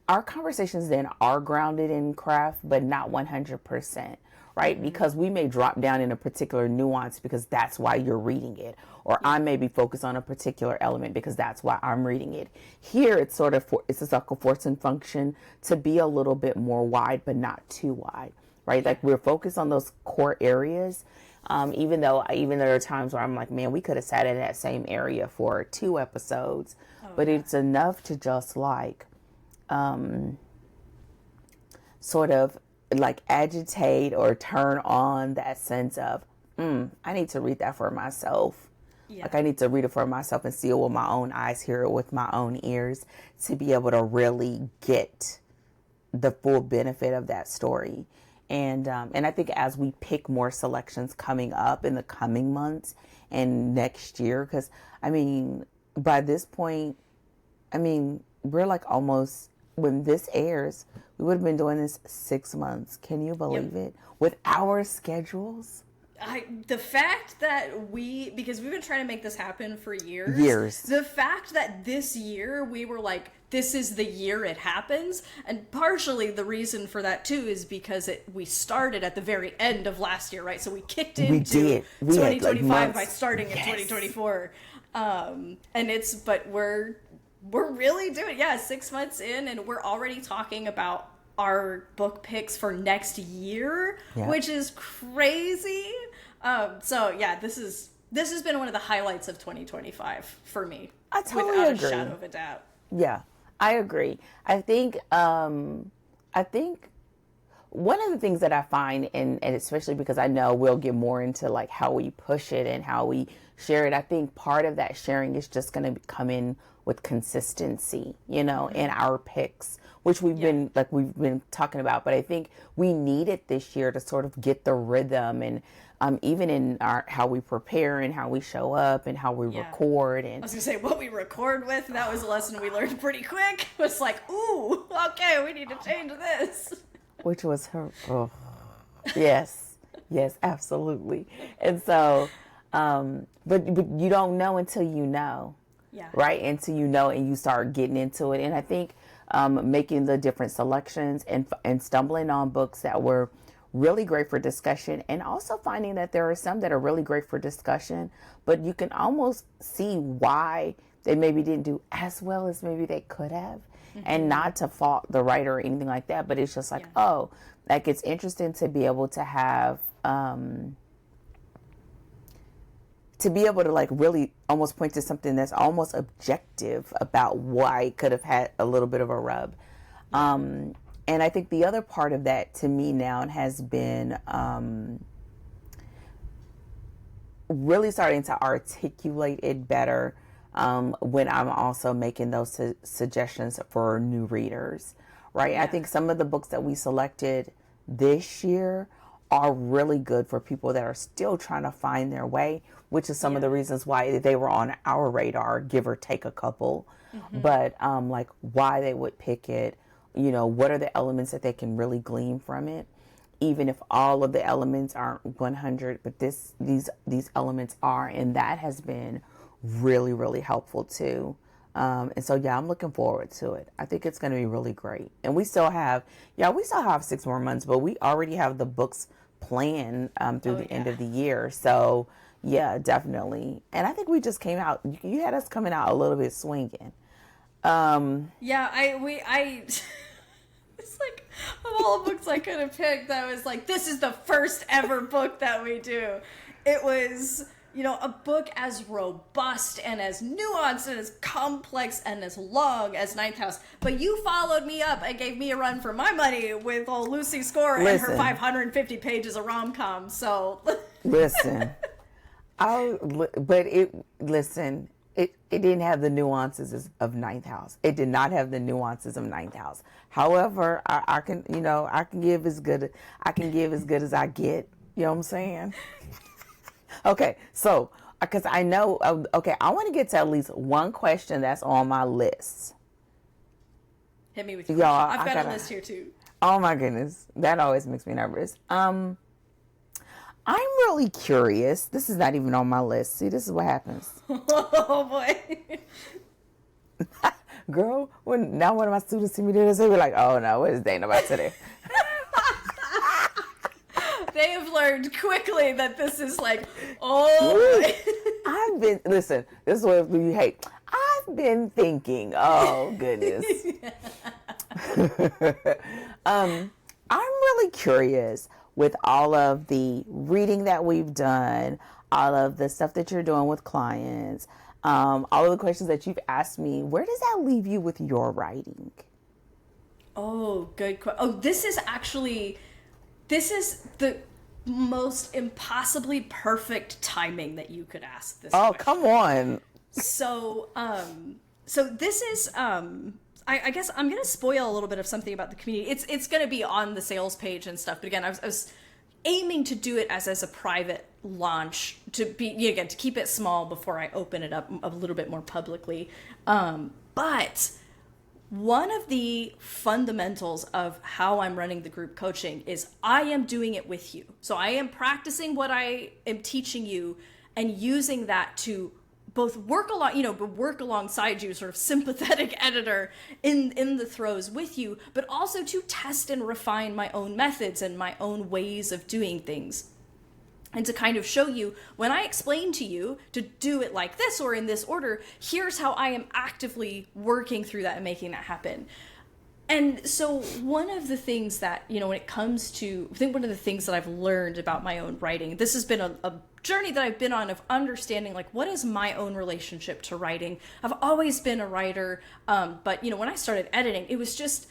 our conversations then are grounded in craft, but not 100%. Right? Because we may drop down in a particular nuance because that's why you're reading it. Or I may be focused on a particular element because that's why I'm reading it. Here, it's sort of, it's a force and function to be a little bit more wide, but not too wide. Right? Like, we're focused on those core areas. Even there are times where I'm like, man, we could have sat in that same area for 2 episodes. But it's enough to just sort of agitate or turn on that sense of, I need to read that for myself. Like, I need to read it for myself and see it with my own eyes, hear it with my own ears, to be able to really get the full benefit of that story. And I think as we pick more selections coming up in the coming months and next year, because by this point, we're like almost, when this airs, we would have been doing this 6 months. Can you believe it? With our schedules? The fact that because we've been trying to make this happen for years. The fact that this year we were like, this is the year it happens. And partially the reason for that too is because we started at the very end of last year, right? So we kicked into 2025 by starting in 2024. But we're really doing, 6 months in, and we're already talking about our book picks for next year, which is crazy. This has been one of the highlights of 2025 for me. I totally without agree. a shadow of a doubt. Yeah, I agree. I think one of the things that I find, and especially because I know we'll get more into like how we push it and how we share it, I think part of that sharing is just going to come in with consistency, in our picks, which we've been talking about. But I think we need it this year to sort of get the rhythm, and even in how we prepare and how we show up and how we record. And I was gonna say, what we record with, that was a lesson we learned pretty quick. It was like, ooh, okay, we need to change this. Which was her. Oh, yes, absolutely. And so, but you don't know until you know. Yeah. Right. Until you know and you start getting into it. And I think making the different selections and stumbling on books that were really great for discussion, and also finding that there are some that are really great for discussion, but you can almost see why they maybe didn't do as well as maybe they could have. And not to fault the writer or anything like that, but it's just like, it's interesting to be able to have to be able to like really almost point to something that's almost objective about why it could have had a little bit of a rub. And I think the other part of that to me now has been really starting to articulate it better when I'm also making those suggestions for new readers, right? Yeah. I think some of the books that we selected this year are really good for people that are still trying to find their way, which is some of the reasons why they were on our radar, give or take a couple. But like why they would pick it, you know, what are the elements that they can really glean from it, even if all of the elements aren't 100, but these elements are, and that has been really, really helpful too. And so, yeah, I'm looking forward to it. I think it's going to be really great. And we still have 6 more months, but we already have the books planned through the end of the year. So, yeah, definitely. And I think we just came out, you had us coming out a little bit swinging. It's like, of all the books I could have picked, I was like, this is the first ever book that we do. It was, you know, a book as robust and as nuanced and as complex and as long as Ninth House. But you followed me up and gave me a run for my money with old Lucy Score and her 550 pages of rom-com. So listen, it didn't have the nuances of Ninth House. It did not have the nuances of Ninth House. However, I can give as good as I get. You know what I'm saying? Okay, so because I know, I want to get to at least one question that's on my list. Hit me with your question. I've got a list here too. Oh my goodness, that always makes me nervous. I'm really curious. This is not even on my list. See, this is what happens. Oh boy. Girl, now one of my students see me do this, they'll be like, oh no, what is Dana about today? They have learned quickly that this is like, oh boy. Listen, this is what you hate. I've been thinking, oh goodness. I'm really curious with all of the reading that we've done, all of the stuff that you're doing with clients, all of the questions that you've asked me, where does that leave you with your writing? Oh, good question. Oh, this is the most impossibly perfect timing that you could ask this question. Come on. So this is, I guess I'm going to spoil a little bit of something about the community. It's going to be on the sales page and stuff. But again, I was aiming to do it as a private launch to keep it small before I open it up a little bit more publicly. But one of the fundamentals of how I'm running the group coaching is I am doing it with you. So I am practicing what I am teaching you and using that to both work alongside you, sort of sympathetic editor in the throes with you, but also to test and refine my own methods and my own ways of doing things. And to kind of show you, when I explain to you to do it like this or in this order, here's how I am actively working through that and making that happen. And so one of the things that, when it comes to, I think one of the things that I've learned about my own writing, this has been a journey that I've been on of understanding, like, what is my own relationship to writing? I've always been a writer, but, when I started editing, it was just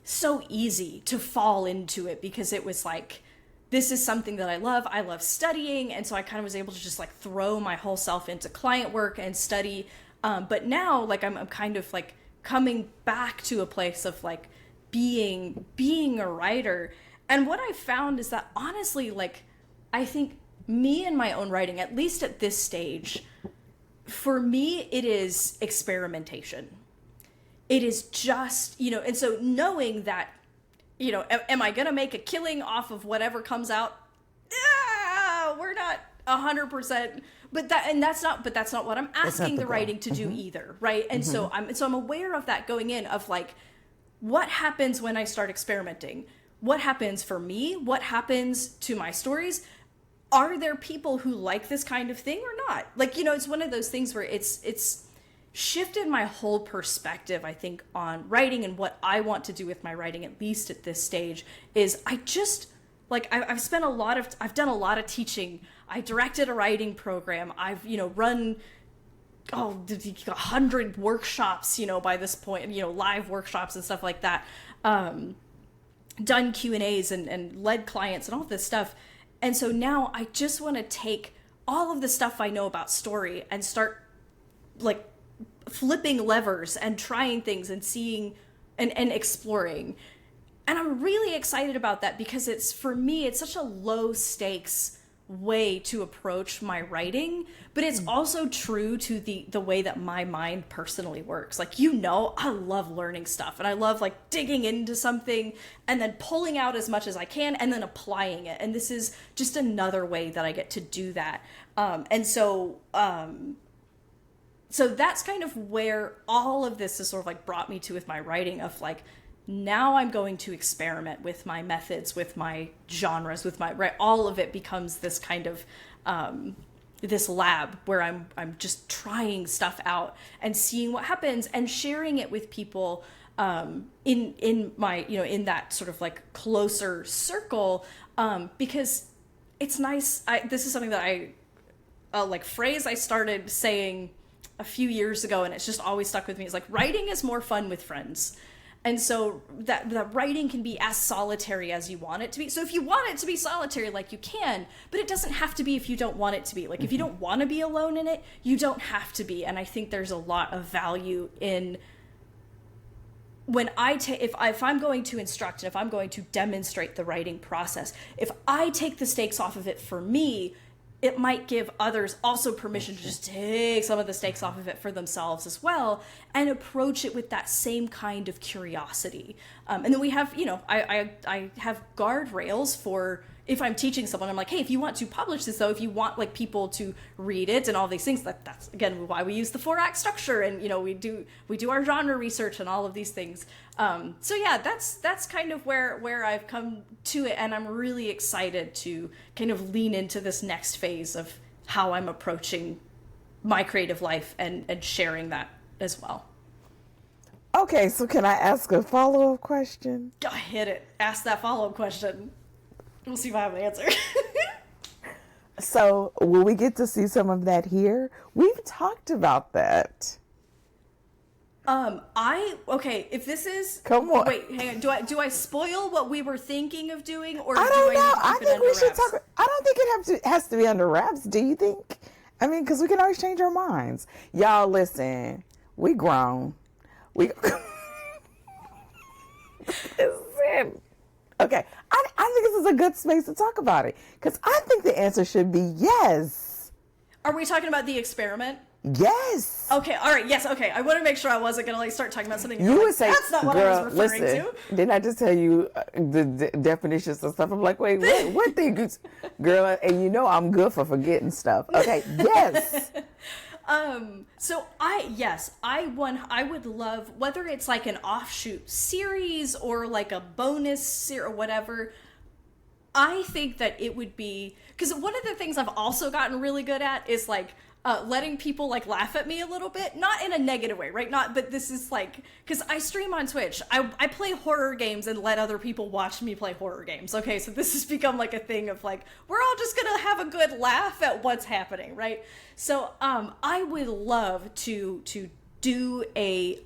so easy to fall into it because it was like, this is something that I love studying, and so I kind of was able to just like throw my whole self into client work and study. But now, like, I'm kind of like coming back to a place of like being a writer. And what I found is that honestly, like, I think me and my own writing, at least at this stage, for me, it is experimentation. It is just, and so knowing that, am I going to make a killing off of whatever comes out? Yeah, we're not 100%, but that's not what I'm asking the writing to do either. Right. And so I'm aware of that going in, of like, what happens when I start experimenting? What happens for me? What happens to my stories? Are there people who like this kind of thing or not? Like, it's one of those things where it's shifted my whole perspective, I think, on writing and what I want to do with my writing, at least at this stage, is I just, like, I've done a lot of teaching. I directed a writing program. I've, run 100 workshops, by this point, live workshops and stuff like that. Done Q&As and led clients and all this stuff. And so now I just want to take all of the stuff I know about story and start like flipping levers and trying things and seeing and exploring. And I'm really excited about that because for me, it's such a low stakes way to approach my writing, but it's also true to the way that my mind personally works. Like, I love learning stuff and I love like digging into something and then pulling out as much as I can and then applying it. And this is just another way that I get to do that. So that's kind of where all of this is sort of like brought me to with my writing of like, now I'm going to experiment with my methods, with my genres, with my, right, all of it becomes this kind of, this lab where I'm just trying stuff out and seeing what happens and sharing it with people, in my, in that sort of like closer circle, because it's nice. This is something that phrase I started saying a few years ago, and it's just always stuck with me. It's like, writing is more fun with friends. And so that writing can be as solitary as you want it to be. So if you want it to be solitary, like, you can, but it doesn't have to be if you don't want it to be. Like, if you don't want to be alone in it, you don't have to be. And I think there's a lot of value in when if I'm going to instruct and if I'm going to demonstrate the writing process, if I take the stakes off of it for me, it might give others also permission to just take some of the stakes off of it for themselves as well and approach it with that same kind of curiosity. And then we have, I have guardrails for if I'm teaching someone. I'm like, hey, if you want to publish this, though, if you want like people to read it and all these things, that's again why we use the 4-act structure, and we do our genre research and all of these things. So yeah, that's kind of where I've come to it, and I'm really excited to kind of lean into this next phase of how I'm approaching my creative life and sharing that as well. Okay, so can I ask a follow-up question? Hit it. Ask that follow-up question. We'll see if I have an answer. So will we get to see some of that here? We've talked about that. If this is, come on. Wait, hang on. Do I spoil what we were thinking of doing, or I don't know. I think we should wraps? talk. I don't think it has to be under wraps. Do you think? I mean, because we can always change our minds. Y'all, listen. We grown. Listen. Okay, I think this is a good space to talk about it, because I think the answer should be yes. Are we talking about the experiment? Yes. Okay, all right, yes, okay. I want to make sure I wasn't going to start talking about something. You would say, that's not what girl, I was referring to. Didn't I just tell you the definitions and stuff? I'm like, wait, what thing? Girl, and I'm good for forgetting stuff. Okay, yes. So I would love, whether it's like an offshoot series or like a bonus series or whatever, I think that it would be, because one of the things I've also gotten really good at is like letting people like laugh at me a little bit, not in a negative way, right? But this is like, because I stream on Twitch, I play horror games and let other people watch me play horror games. Okay, so this has become like a thing of like, we're all just gonna have a good laugh at what's happening, right? So I would love to do a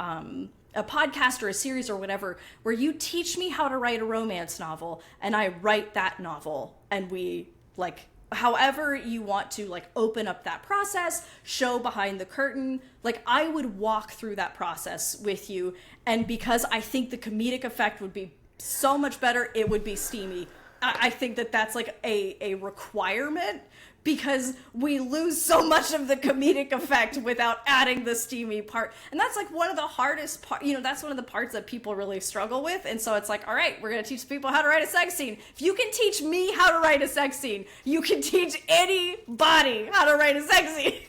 podcast or a series or whatever where you teach me how to write a romance novel and I write that novel, and we like, however you want to like open up that process, show behind the curtain, like I would walk through that process with you. And because I think the comedic effect would be so much better, it would be steamy. I think that that's like a requirement, because we lose so much of the comedic effect without adding the steamy part. And that's like one of the hardest part, that's one of the parts that people really struggle with. And so it's like, all right, we're going to teach people how to write a sex scene. If you can teach me how to write a sex scene, you can teach anybody how to write a sex scene.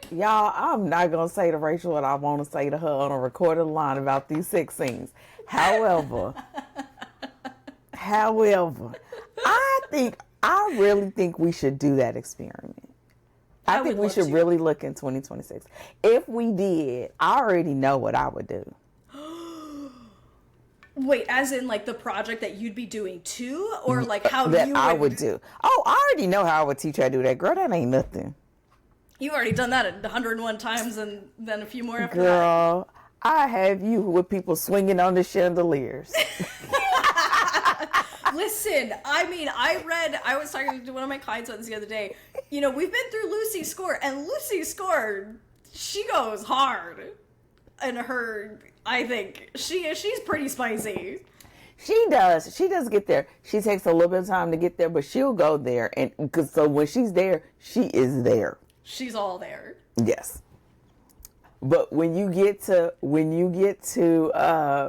Y'all, I'm not going to say to Rachel what I want to say to her on a recorded line about these sex scenes. However, I really think we should do that experiment. I think we should really look in 2026. If we did, I already know what I would do. Wait, as in like the project that you'd be doing too, or like how that you I would do. Oh, I already know how I would teach her to do that. Girl, that ain't nothing. You've already done that 101 times and then a few more after that. Girl, I have you with people swinging on the chandeliers. Listen, I mean, I was talking to one of my clients about this the other day. You know, we've been through Lucy's score, and Lucy's score, she goes hard. And I think she's pretty spicy. She does get there. She takes a little bit of time to get there, but she'll go there. And so when she's there, she is there. She's all there. Yes. But when you get to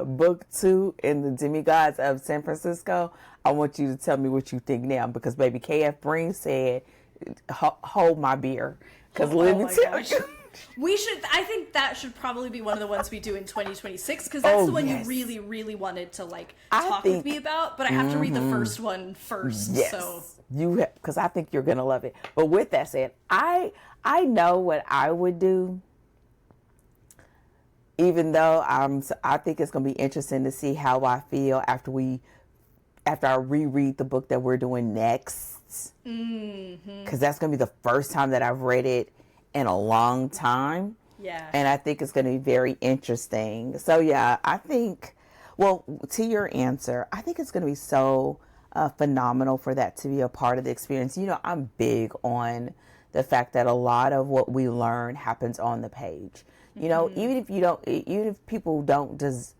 book 2 in the Demigods of San Francisco, I want you to tell me what you think now, because baby KF Breen said, "Hold my beer," because let me tell you. I think that should probably be one of the ones we do in 2026, because that's the one you really, really wanted to like talk with me about. But I have to read the first one first. Yes. So because I think you're gonna love it. But with that said, I know what I would do. Even though I think it's gonna be interesting to see how I feel after I reread the book that we're doing next. Because that's gonna be the first time that I've read it in a long time. Yeah. And I think it's going to be very interesting. So yeah, I think, well, to your answer, I think it's going to be so phenomenal for that to be a part of the experience. You know, I'm big on the fact that a lot of what we learn happens on the page. You know, even if people don't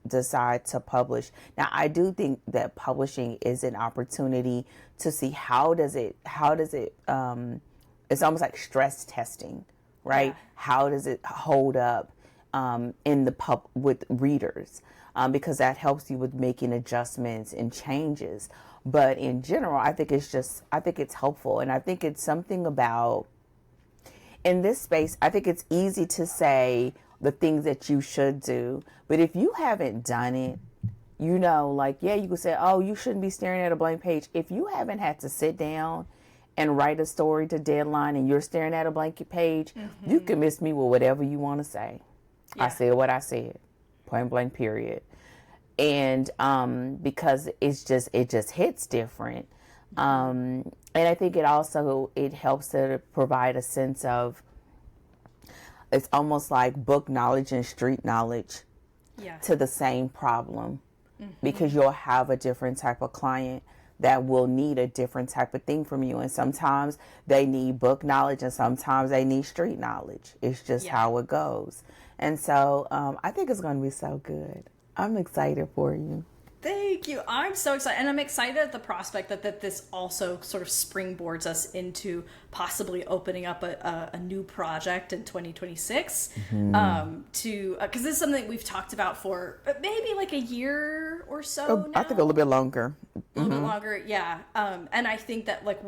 decide to publish. Now, I do think that publishing is an opportunity to see how does it, it's almost like stress testing. Right? Yeah. How does it hold up in the with readers? Because that helps you with making adjustments and changes. But in general, I think it's helpful. And I think it's something about, in this space, I think it's easy to say the things that you should do. But if you haven't done it, you know, like, yeah, you could say, oh, you shouldn't be staring at a blank page. If you haven't had to sit down and write a story to deadline and you're staring at a blank page, you can miss me with whatever you want to say. Yeah. I said what I said, point blank, period. And because it just hits different. And I think it helps to provide a sense of, it's almost like book knowledge and street knowledge to the same problem, because you'll have a different type of client that will need a different type of thing from you. And sometimes they need book knowledge and sometimes they need street knowledge. It's just how it goes. And so I think it's going to be so good. I'm excited for you. Thank you. I'm so excited. And I'm excited at the prospect that this also sort of springboards us into possibly opening up a new project in 2026. Because this is something we've talked about for maybe like a year or so now. I think a little bit longer. A little bit longer, yeah. And I think that like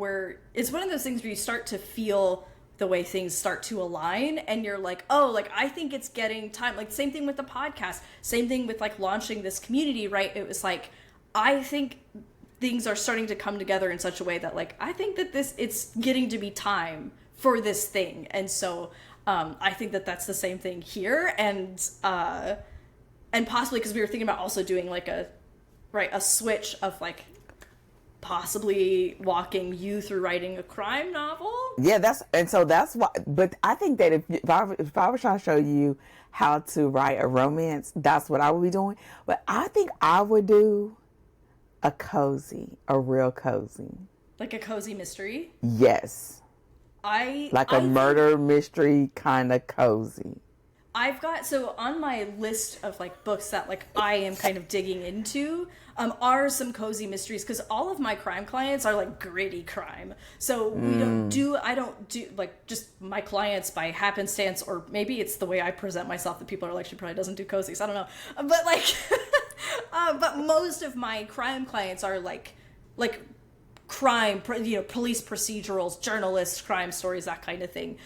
it's one of those things where you start to feel the way things start to align and you're like, oh, like I think it's getting time. Like same thing with the podcast, same thing with like launching this community, right? It was like, I think things are starting to come together in such a way that like, I think that it's getting to be time for this thing. And so I think that that's the same thing here. And possibly because we were thinking about also doing like a switch of like, possibly walking you through writing a crime novel. Yeah, that's why. But I think that if I was trying to show you how to write a romance, that's what I would be doing. But I think I would do a real cozy. Like a cozy mystery? Yes. A murder mystery kind of cozy. I've got, so on my list of like books that like I am kind of digging into are some cozy mysteries, because all of my crime clients are like gritty crime. So I don't do like just my clients by happenstance, or maybe it's the way I present myself that people are like, she probably doesn't do cozies. I don't know. But like, but most of my crime clients are like crime, police procedurals, journalists, crime stories, that kind of thing.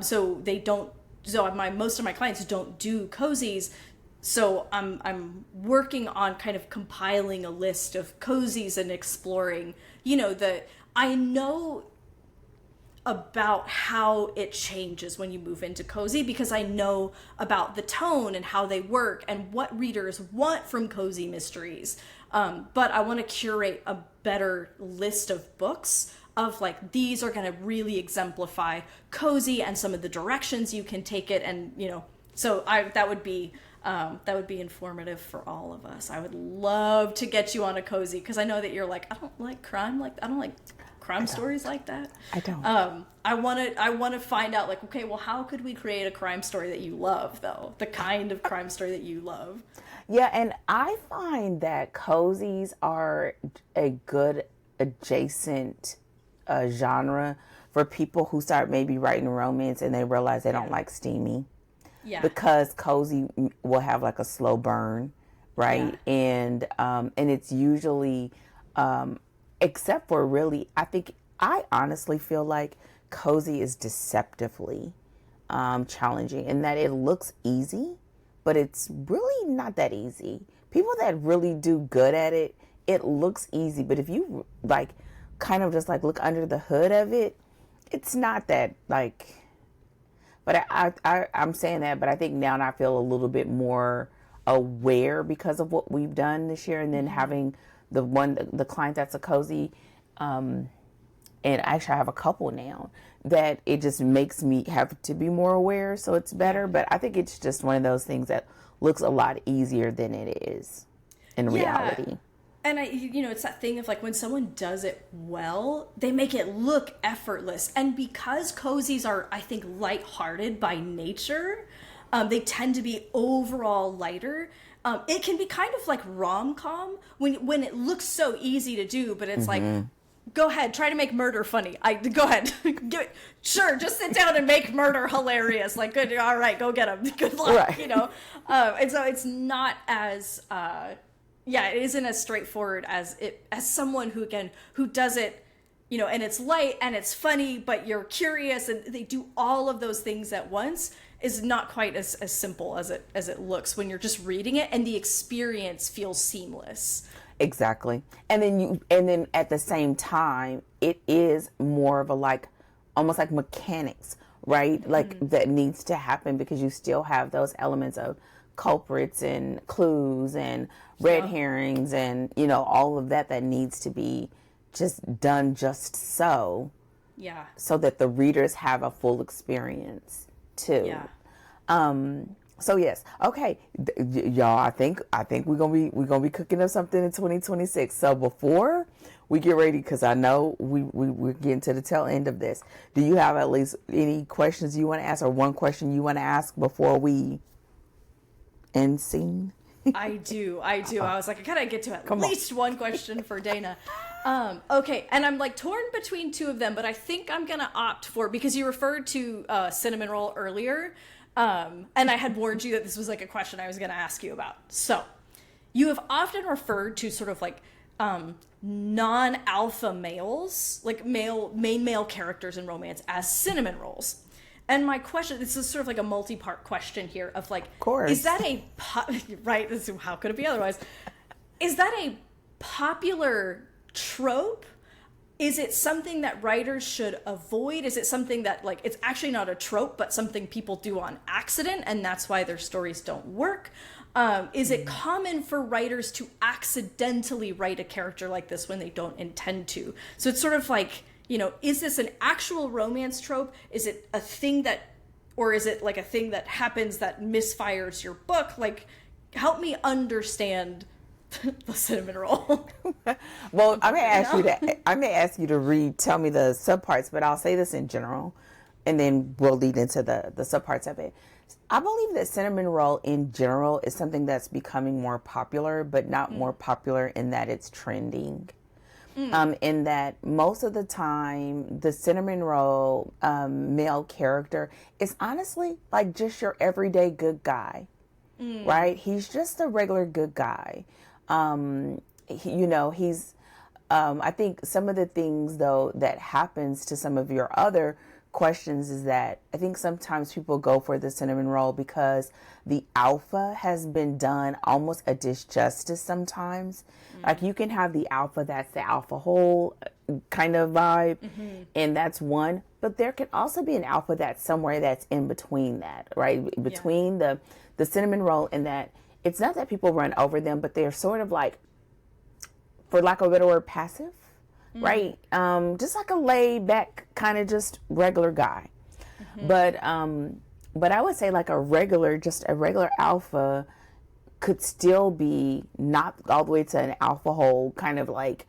So most of my clients don't do cozies. So I'm working on kind of compiling a list of cozies and exploring, I know about how it changes when you move into cozy, because I know about the tone and how they work and what readers want from cozy mysteries. But I want to curate a better list of books of like, these are going to really exemplify cozy and some of the directions you can take it. And, you know, so that would be informative for all of us. I would love to get you on a cozy, because I know that you're like, I don't like crime, I don't like crime stories like that. I don't. I want to find out, like, okay, well, how could we create a crime story that you love, though? The kind of crime story that you love. Yeah, and I find that cozies are a good adjacent genre for people who start maybe writing romance and they realize they don't like steamy. Yeah. Because cozy will have like a slow burn, right? Yeah. And it's usually, except for really, I honestly feel like cozy is deceptively challenging in that it looks easy, but it's really not that easy. People that really do good at it, it looks easy, but if you like kind of just like look under the hood of it, it's not that like. But I'm saying that, but I think now I feel a little bit more aware because of what we've done this year, and then having the client that's a cozy, and actually I have a couple now, that it just makes me have to be more aware, so it's better. But I think it's just one of those things that looks a lot easier than it is in reality. And it's that thing of like, when someone does it well, they make it look effortless. And because cozies are, I think, lighthearted by nature, they tend to be overall lighter. It can be kind of like rom-com when it looks so easy to do, but it's like, go ahead, try to make murder funny. Go ahead, sure, just sit down and make murder hilarious. Like, good, all right, go get him. Good luck, right. you know. And so it's not as. It isn't as straightforward as someone who does it, you know, and it's light and it's funny, but you're curious, and they do all of those things at once, is not quite as simple as it looks when you're just reading it, and the experience feels seamless. Exactly. And then at the same time, it is more of a like, almost like mechanics, right? Like that needs to happen, because you still have those elements of culprits and clues and red herrings and, you know, all of that needs to be just done just so that the readers have a full experience too. So yes, okay, y'all. I think we're gonna be cooking up something in 2026. So before we get ready, because I know we're getting to the tail end of this, do you have at least any questions you want to ask, or one question you want to ask before we end scene? I do. I was like, I gotta get to at least one question for Dana. Okay, and I'm like torn between two of them, but I think I'm gonna opt for, because you referred to cinnamon roll earlier, and I had warned you that this was like a question I was gonna ask you about. So, you have often referred to sort of like non-alpha males, like main male characters in romance, as cinnamon rolls. And my question, this is sort of like a multi-part question here of like, is that right? How could it be otherwise? Is that a popular trope? Is it something that writers should avoid? Is it something that like, it's actually not a trope, but something people do on accident, and that's why their stories don't work? Is it common for writers to accidentally write a character like this when they don't intend to? So it's sort of like, you know, is this an actual romance trope? Is it a thing or is it like a thing that happens that misfires your book? Like, help me understand the cinnamon roll. Well, I may ask you to tell me the subparts, but I'll say this in general, and then we'll lead into the subparts of it. I believe that cinnamon roll in general is something that's becoming more popular, but not more popular in that it's trending. In that most of the time, the cinnamon roll male character is honestly like just your everyday good guy, right? He's just a regular good guy. He's, I think some of the things though that happens to some of your other questions is that I think sometimes people go for the cinnamon roll because the alpha has been done almost a disjustice sometimes. Like you can have the alpha that's the alpha hole kind of vibe, and that's one, But there can also be an alpha that's somewhere that's in between that, right? Between the cinnamon roll and that it's not that people run over them, but they're sort of like, for lack of a better word, passive, right? Just like a laid back kind of just regular guy. But I would say like a regular alpha could still be not all the way to an alpha hole, kind of like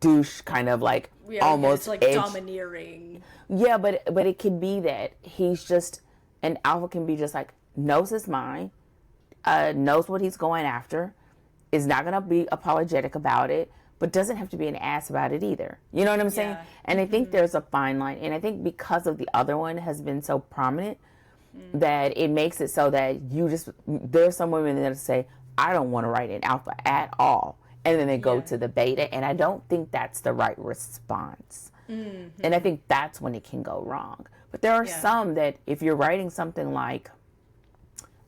douche, kind of like almost it's like edge. domineering. Yeah, but it could be that he's just, an alpha can be just like, knows his mind, knows what he's going after, is not going to be apologetic about it, but doesn't have to be an ass about it either. You know what I'm saying? And I think there's a fine line. And I think because of the other one has been so prominent, that it makes it so that there's some women that say, I don't want to write an alpha at all. And then they go to the beta. And I don't think that's the right response. And I think that's when it can go wrong. But there are some that if you're writing something like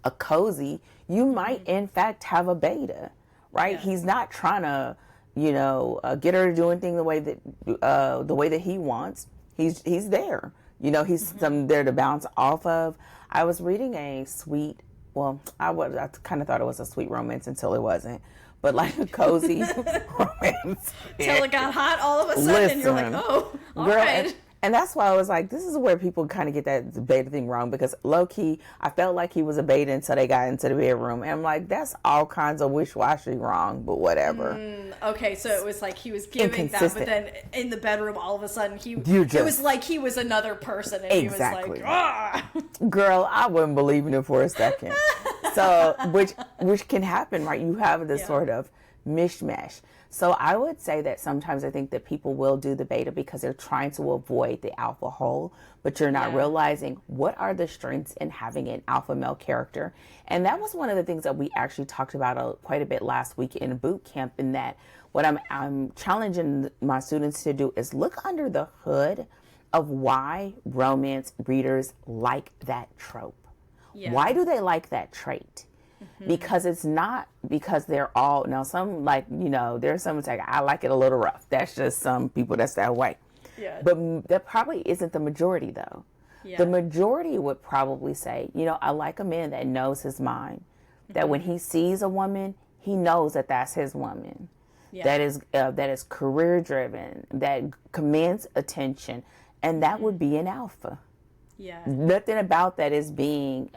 a cozy, you might in fact have a beta, right? He's not trying to, get her to do anything the way that he wants. He's there. He's there to bounce off of. I was reading a sweet, I kind of thought it was a sweet romance until it wasn't, but like a cozy romance. Till it got hot all of a sudden, and you're like, oh, all right. And that's why I was like, this is where people kind of get that beta thing wrong, because low key, I felt like he was a beta until they got into the bedroom. And I'm like, that's all kinds of wish-washy wrong, but whatever. Okay, so it was like he was giving that, but then in the bedroom, all of a sudden, it was like he was another person, and he was like, ah! Girl, I wouldn't believe in it for a second. So, which can happen, right? You have this sort of mishmash. So I would say that sometimes I think that people will do the beta because they're trying to avoid the alpha hole, but you're not realizing what are the strengths in having an alpha male character. And that was one of the things that we actually talked about quite a bit last week in boot camp, in that what I'm challenging my students to do is look under the hood of why romance readers like that trope. Why do they like that trait? Because it's not because they're all, now some like, there's some like, I like it a little rough. That's just some people that's that way. But that probably isn't the majority though. The majority would probably say, I like a man that knows his mind, that when he sees a woman, he knows that that's his woman, that is career driven, that commands attention. And that would be an alpha. Nothing about that is being,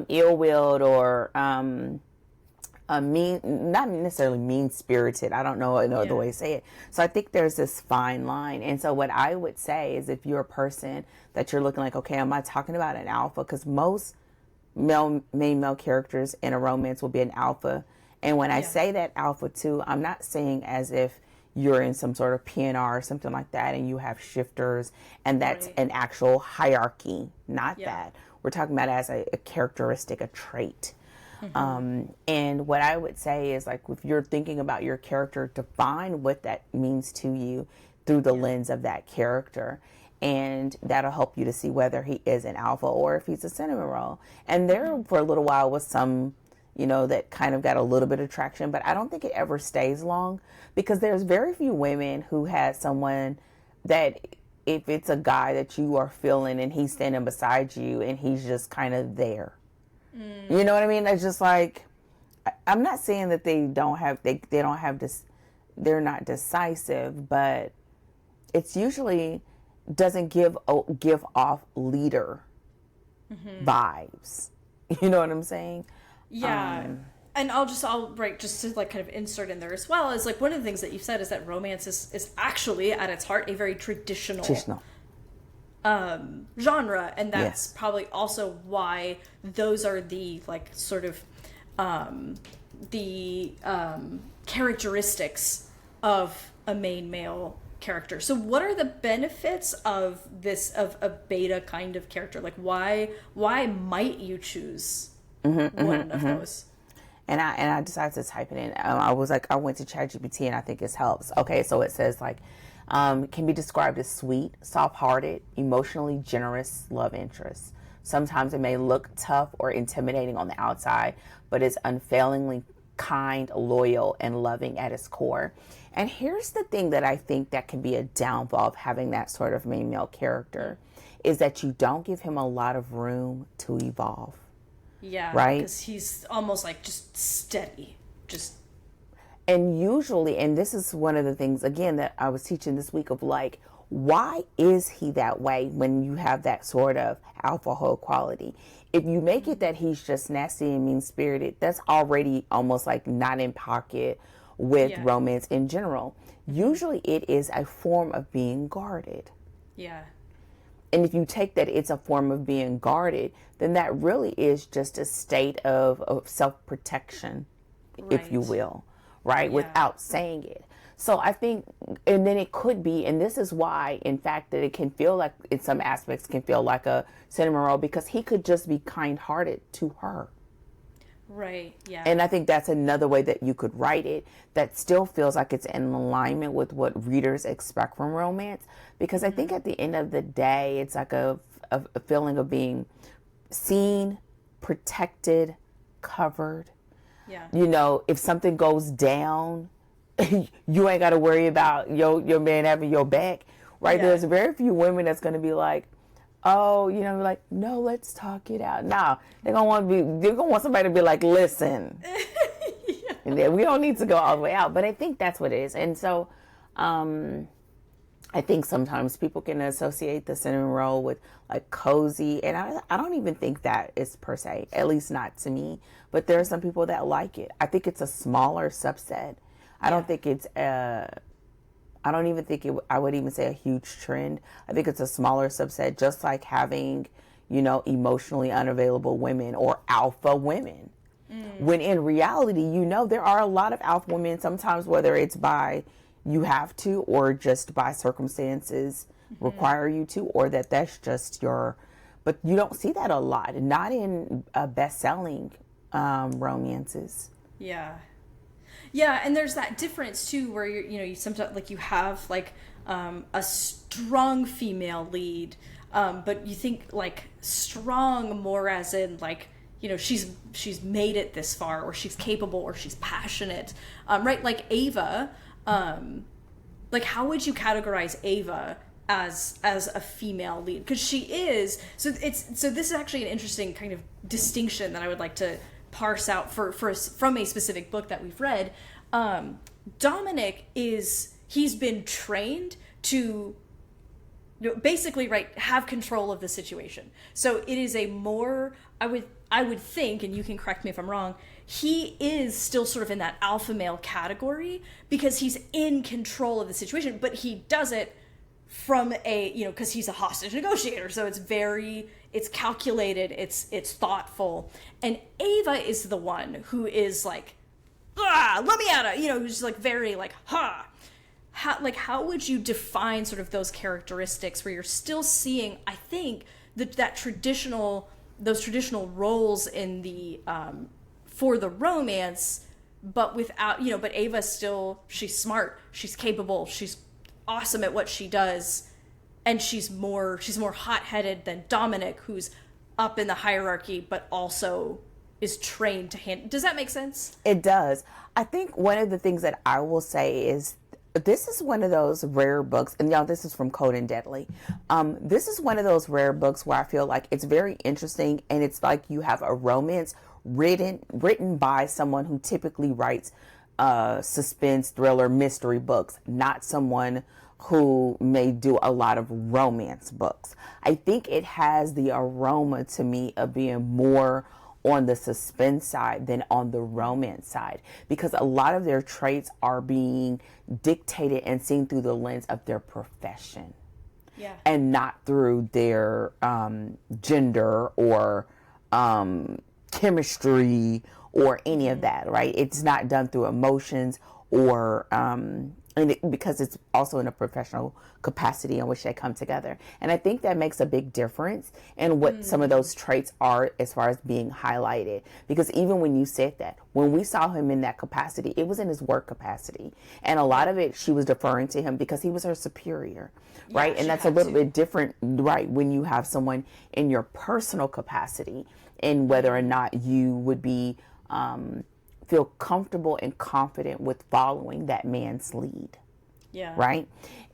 ill-willed or mean, not necessarily mean-spirited. I don't know the way to say it. So I think there's this fine line. And so what I would say is, if you're a person that you're looking like, okay, am I talking about an alpha? Because most main male characters in a romance will be an alpha. And when I say that alpha too, I'm not saying as if you're in some sort of PNR or something like that and you have shifters and that's an actual hierarchy, not that. We're talking about it as a characteristic, a trait. And what I would say is, like, if you're thinking about your character, define what that means to you through the lens of that character. And that'll help you to see whether he is an alpha or if he's a cinnamon roll. And there for a little while was some, that kind of got a little bit of traction, but I don't think it ever stays long, because there's very few women who had someone that, if it's a guy that you are feeling and he's standing beside you and he's just kind of there. You know what I mean? It's just like, I'm not saying that they don't have this, they're not decisive, but it's usually doesn't give off leader vibes. You know what I'm saying? And I'll write just to like kind of insert in there as well, is like one of the things that you said is that romance is actually at its heart a very traditional genre, and that's probably also why those are the like sort of characteristics of a main male character. So what are the benefits of a beta kind of character? Like why might you choose one of those? And I decided to type it in. I went to ChatGPT and I think it helps. Okay, so it says like, can be described as sweet, soft-hearted, emotionally generous love interest. Sometimes it may look tough or intimidating on the outside, but is unfailingly kind, loyal, and loving at its core. And here's the thing that I think that can be a downfall of having that sort of main male character is that you don't give him a lot of room to evolve. Yeah. Right? Because he's almost like just steady. Just. And usually, and this is one of the things, again, that I was teaching this week of like, why is he that way when you have that sort of alpha hole quality? If you make it that he's just nasty and mean-spirited, that's already almost like not in pocket with romance in general. Usually it is a form of being guarded. Yeah. And if you take that it's a form of being guarded, then that really is just a state of self-protection, if you will, right? Yeah. Without saying it. So I think, and then it could be, and this is why, in fact, that it can feel like, in some aspects, can feel like a cinnamon roll, because he could just be kind-hearted to her. Right, yeah. And I think that's another way that you could write it that still feels like it's in alignment with what readers expect from romance. Because I think at the end of the day, it's like a feeling of being seen, protected, covered. Yeah. You know, if something goes down, you ain't got to worry about your man having your back, right? Yeah. There's very few women that's going to be like, oh, you know, like, no, let's talk it out. No, they're gonna want somebody to be like, listen, and then we don't need to go all the way out. But I think that's what it is. And so, I think sometimes people can associate the cinnamon roll with like cozy, and I don't even think that is per se, at least not to me. But there are some people that like it. I think it's a smaller subset. I don't think it's I don't even think I would even say a huge trend. I think it's a smaller subset, just like having, you know, emotionally unavailable women or alpha women. When in reality, you know, there are a lot of alpha women, sometimes whether it's by you have to or just by circumstances require you to, or that's just but you don't see that a lot, not in best-selling romances. Yeah. Yeah, and there's that difference too, where you sometimes like you have like a strong female lead, but you think like strong more as in like, you know, she's made it this far, or she's capable, or she's passionate, right? Like Ava, like how would you categorize Ava as a female lead? Because she is so this is actually an interesting kind of distinction that I would like to parse out from a specific book that we've read. Dominic he's been trained to basically have control of the situation. So it is a more, I would think, and you can correct me if I'm wrong, he is still sort of in that alpha male category because he's in control of the situation, but he does it from because he's a hostage negotiator. So it's calculated, it's thoughtful. And Ava is the one who is like, let me out of, who's like very like, how would you define sort of those characteristics where you're still seeing, I think, those traditional roles in the, for the romance, but without, but Ava's still, she's smart, she's capable, she's awesome at what she does, and she's more hot-headed than Dominic, who's up in the hierarchy but also is trained to handle. Does that make sense? It does. I think one of the things that I will say is this is one of those rare books, and y'all, this is from Cold and Deadly. This is one of those rare books where I feel like it's very interesting, and it's like you have a romance written by someone who typically writes suspense, thriller, mystery books, not someone who may do a lot of romance books. I think it has the aroma to me of being more on the suspense side than on the romance side, because a lot of their traits are being dictated and seen through the lens of their profession. Yeah. And not through their gender or chemistry or any of that, right? It's not done through emotions or because it's also in a professional capacity in which they come together. And I think that makes a big difference in what some of those traits are as far as being highlighted. Because even when you said that, when we saw him in that capacity, it was in his work capacity. And a lot of it, she was deferring to him because he was her superior, right? And that's a little bit different, right, when you have someone in your personal capacity and whether or not you would be feel comfortable and confident with following that man's lead. Yeah. Right.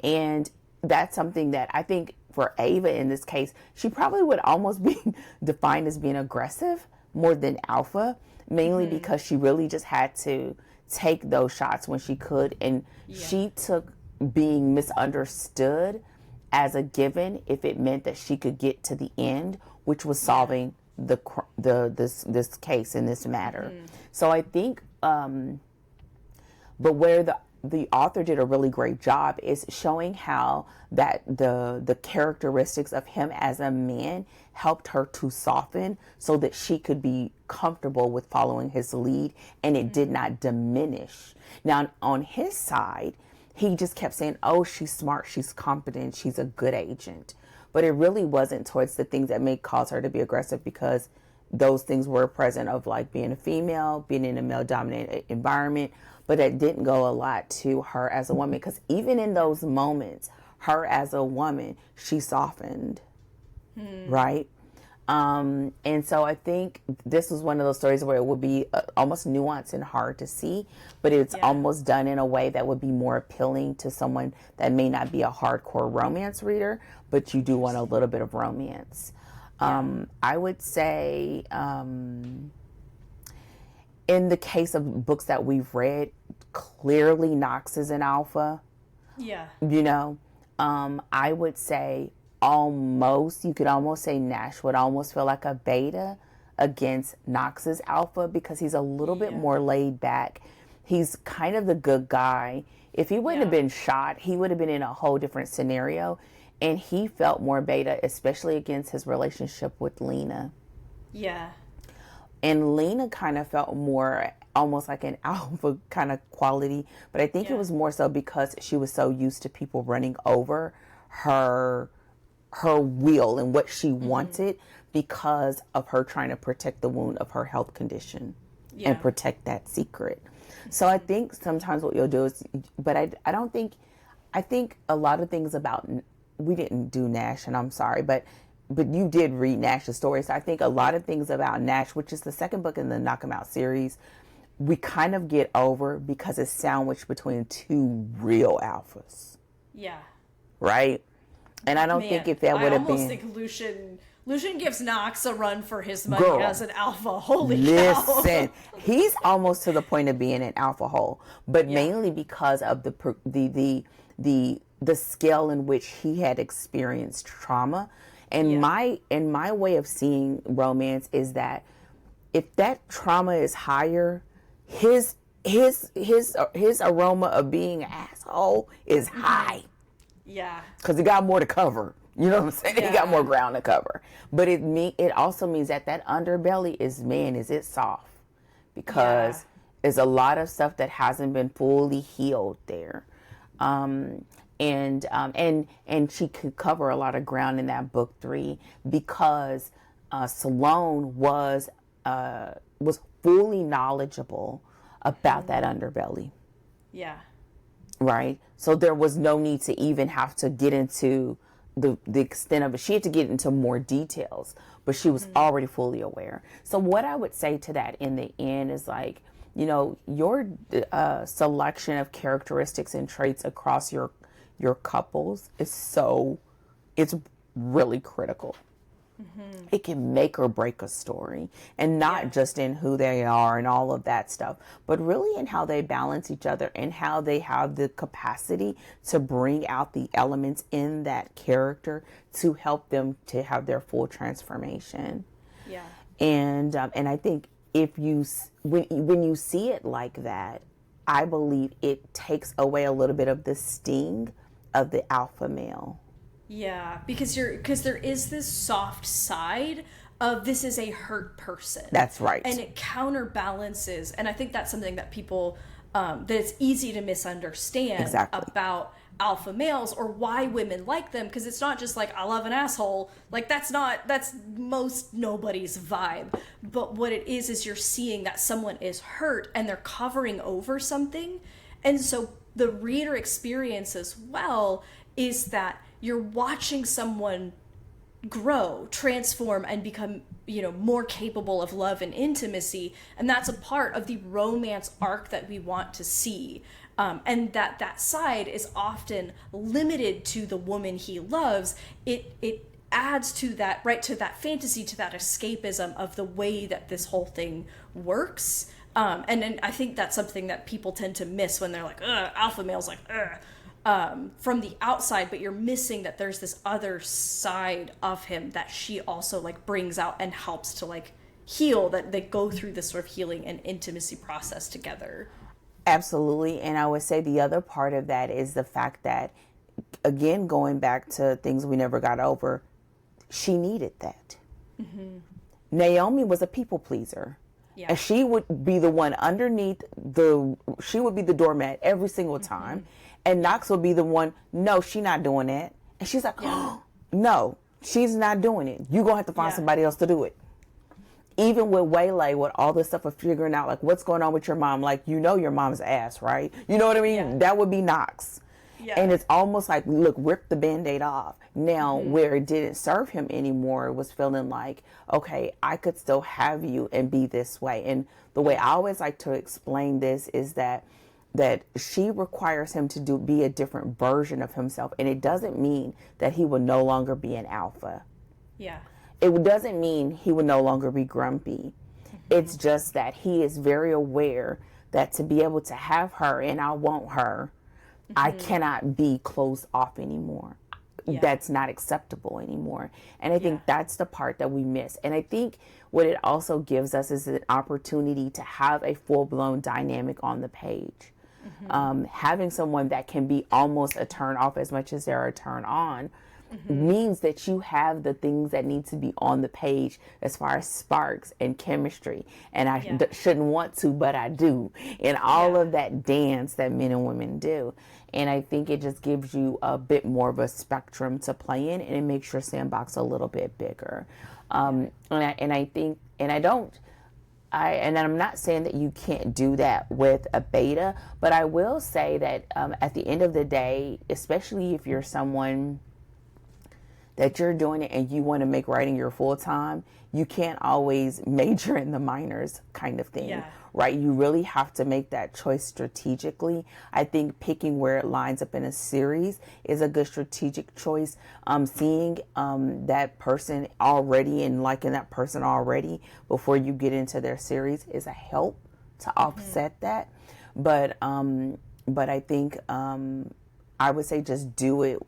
And that's something that I think for Ava in this case, she probably would almost be defined as being aggressive more than alpha, mainly because she really just had to take those shots when she could. And she took being misunderstood as a given if it meant that she could get to the end, which was solving this case in this matter. So I think, but where the author did a really great job is showing how that the characteristics of him as a man helped her to soften so that she could be comfortable with following his lead, and it did not diminish. Now on his side, he just kept saying, oh, she's smart, she's competent, she's a good agent. But it really wasn't towards the things that may cause her to be aggressive, because those things were present of like being a female, being in a male dominated environment, but it didn't go a lot to her as a woman, because even in those moments, her as a woman, she softened, right? And so I think this was one of those stories where it would be almost nuanced and hard to see, but it's almost done in a way that would be more appealing to someone that may not be a hardcore romance reader, but you do want a little bit of romance. I would say, in the case of books that we've read, clearly Knox is an alpha. Yeah. You know, I would say you could almost say Nash would almost feel like a beta against Knox's alpha, because he's a little bit more laid back. He's kind of the good guy. If he wouldn't have been shot, he would have been in a whole different scenario. And he felt more beta, especially against his relationship with Lena. Yeah. And Lena kind of felt more almost like an alpha kind of quality. But I think it was more so because she was so used to people running over her will and what she wanted, because of her trying to protect the wound of her health condition and protect that secret. So I think sometimes what you'll do is, but I think a lot of things about, we didn't do Nash, and I'm sorry, but you did read Nash's story. So I think a lot of things about Nash, which is the second book in the Knock 'Em Out series, we kind of get over because it's sandwiched between two real alphas. Yeah. Right? And I don't think if that would have been... I almost think Lucian gives Knox a run for his money as an alpha. Holy cow. Listen, he's almost to the point of being an alpha hole, but mainly because of the scale in which he had experienced trauma. And my way of seeing romance is that if that trauma is higher, his aroma of being an asshole is high. Yeah. Because he got more to cover. You know what I'm saying? He got more ground to cover. But it also means that underbelly is it soft? Because there's a lot of stuff that hasn't been fully healed there. And she could cover a lot of ground in that book 3, because Sloane was fully knowledgeable about that underbelly. Yeah. Right? So there was no need to even have to get into the extent of it. She had to get into more details, but she was already fully aware. So what I would say to that in the end is like, you know, your selection of characteristics and traits across your couples it's really critical. It can make or break a story, and not just in who they are and all of that stuff, but really in how they balance each other and how they have the capacity to bring out the elements in that character to help them to have their full transformation. Yeah. And I think when you see it like that, I believe it takes away a little bit of the sting of the alpha male. Yeah, because there is this soft side of this is a hurt person. That's right. And it counterbalances, and I think that's something that people, that it's easy to misunderstand about alpha males or why women like them, because it's not just like, I love an asshole. Like, that's most nobody's vibe. But what it is you're seeing that someone is hurt and they're covering over something. And so the reader experience as well is that you're watching someone grow, transform, and become, more capable of love and intimacy. And that's a part of the romance arc that we want to see. And that side is often limited to the woman he loves. It adds to that, right, to that fantasy, to that escapism of the way that this whole thing works. And I think that's something that people tend to miss when they're like, ugh, alpha male's like, ugh, from the outside, but you're missing that there's this other side of him that she also like brings out and helps to like heal, that they go through this sort of healing and intimacy process together. Absolutely. And I would say the other part of that is the fact that, again, going back to things we never got over, she needed that. Mm-hmm. Naomi was a people pleaser. Yeah. And she would be the one underneath she would be the doormat every single time. Mm-hmm. And Knox would be the one, no, she's not doing that. And she's like, oh, no, she's not doing it. You're going to have to find somebody else to do it. Even with Waylay, with all this stuff of figuring out, like, what's going on with your mom? Like, your mom's ass, right? You know what I mean? Yeah. That would be Knox. Yeah. And it's almost like, look, rip the Band-Aid off. Now, where it didn't serve him anymore, it was feeling like, okay, I could still have you and be this way. And the way I always like to explain this is that she requires him to be a different version of himself. And it doesn't mean that he will no longer be an alpha. Yeah. It doesn't mean he will no longer be grumpy. Mm-hmm. It's just that he is very aware that to be able to have her and I want her, I cannot be closed off anymore. Yeah. That's not acceptable anymore. And I think that's the part that we miss. And I think what it also gives us is an opportunity to have a full-blown dynamic on the page. Mm-hmm. Having someone that can be almost a turn off as much as they're a turn on means that you have the things that need to be on the page as far as sparks and chemistry. And I shouldn't want to, but I do. And all of that dance that men and women do. And I think it just gives you a bit more of a spectrum to play in, and it makes your sandbox a little bit bigger. And I'm not saying that you can't do that with a beta, but I will say that at the end of the day, especially if you're someone that you're doing it and you want to make writing your full time, you can't always major in the minors kind of thing, right? You really have to make that choice strategically. I think picking where it lines up in a series is a good strategic choice. Seeing that person already and liking that person already before you get into their series is a help to offset that. But I think I would say just do it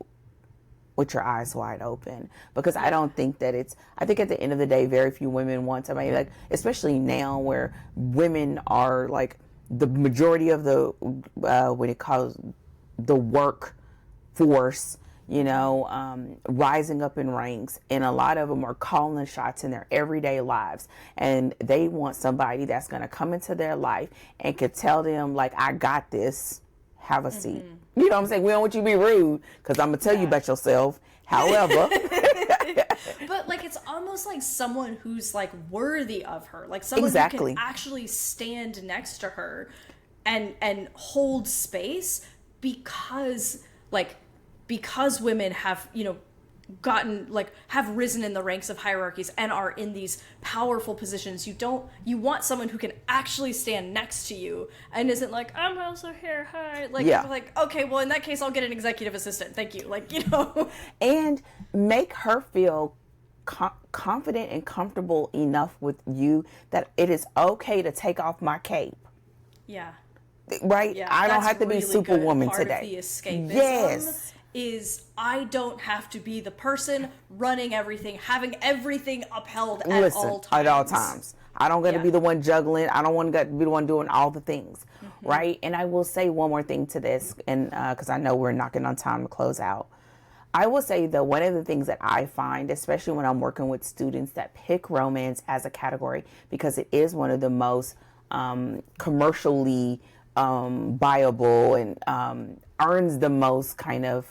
with your eyes wide open, because I don't think that I think at the end of the day, very few women want somebody like, especially now where women are like the majority of the, what it calls the workforce, rising up in ranks, and a lot of them are calling the shots in their everyday lives, and they want somebody that's going to come into their life and could tell them like, I got this. Have a seat. You know what I'm saying? We don't want you to be rude, because I'm going to tell you about yourself. However. But like, it's almost like someone who's like worthy of her. Like someone who can actually stand next to her and hold space, because women have, have risen in the ranks of hierarchies and are in these powerful positions. You want someone who can actually stand next to you and isn't like, I'm also here, hi. Like, okay, well, in that case, I'll get an executive assistant. Thank you. And make her feel confident and comfortable enough with you that it is okay to take off my cape. Yeah. Right? Yeah, I don't have to be Superwoman today. Of the escapism. Yes. Is I don't have to be the person running everything, having everything upheld at all times. At all times. I don't got to be the one juggling. I don't want to be the one doing all the things, right? And I will say one more thing to this, and because I know we're knocking on time to close out. I will say that one of the things that I find, especially when I'm working with students that pick romance as a category, because it is one of the most commercially viable and earns the most kind of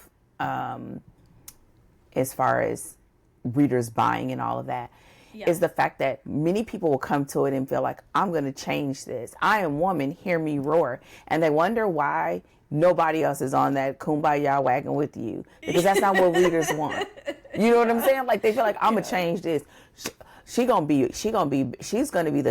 as far as readers buying and all of that, is the fact that many people will come to it and feel like, I'm going to change this. I am woman, hear me roar. And they wonder why nobody else is on that kumbaya wagon with you, because that's not what readers want. You know what I'm saying? Like they feel like I'm gonna change this. She's gonna be the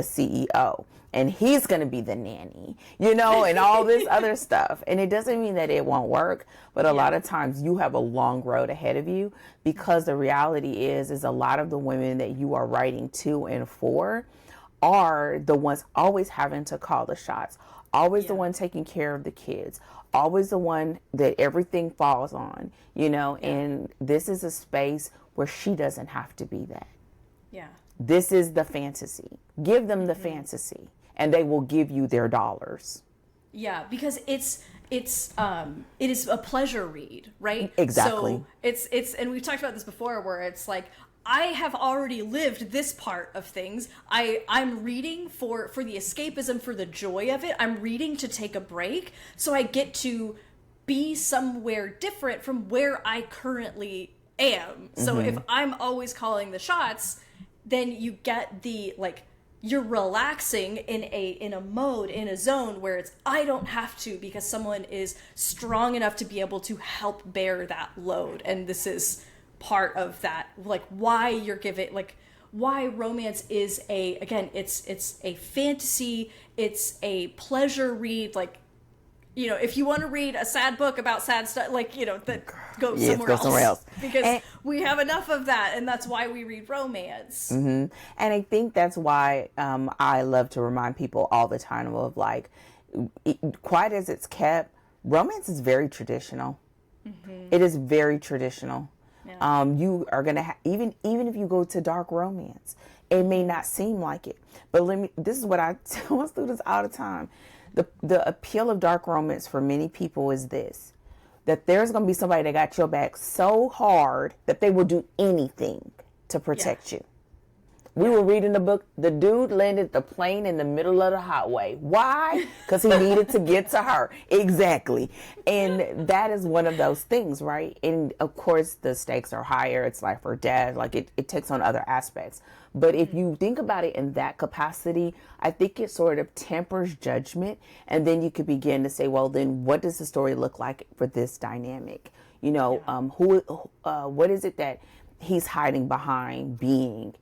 CEO, and he's gonna be the nanny, and all this other stuff. And it doesn't mean that it won't work, but a lot of times you have a long road ahead of you, because the reality is a lot of the women that you are writing to and for are the ones always having to call the shots, always the one taking care of the kids, always the one that everything falls on, and this is a space where she doesn't have to be that. Yeah. This is the fantasy. Give them the fantasy, and they will give you their dollars. Yeah, because it is a pleasure read, right? Exactly. So it's and we've talked about this before, where it's like, I have already lived this part of things. I'm reading for the escapism, for the joy of it. I'm reading to take a break, so I get to be somewhere different from where I currently am. So if I'm always calling the shots, then you get the, like, you're relaxing in a mode, in a zone where it's, I don't have to, because someone is strong enough to be able to help bear that load. And this is part of that, like, why you're giving, like, why romance is it's a fantasy, it's a pleasure read. Like, if you want to read a sad book about sad stuff, like, go somewhere else. Because we have enough of that, and that's why we read romance. Mm-hmm. And I think that's why I love to remind people all the time of, like, quiet as it's kept, romance is very traditional. Mm-hmm. It is very traditional. Yeah. You are going to even if you go to dark romance, it may not seem like it. But this is what I tell students all the time. The appeal of dark romance for many people is this, that there's going to be somebody that got your back so hard that they will do anything to protect you. We were reading the book. The dude landed the plane in the middle of the highway. Why? Because he needed to get to her. Exactly. And that is one of those things, right? And of course, the stakes are higher. It's life or death. Like it takes on other aspects. But if you think about it in that capacity, I think it sort of tempers judgment. And then you could begin to say, well, then what does the story look like for this dynamic? What is it that he's hiding behind being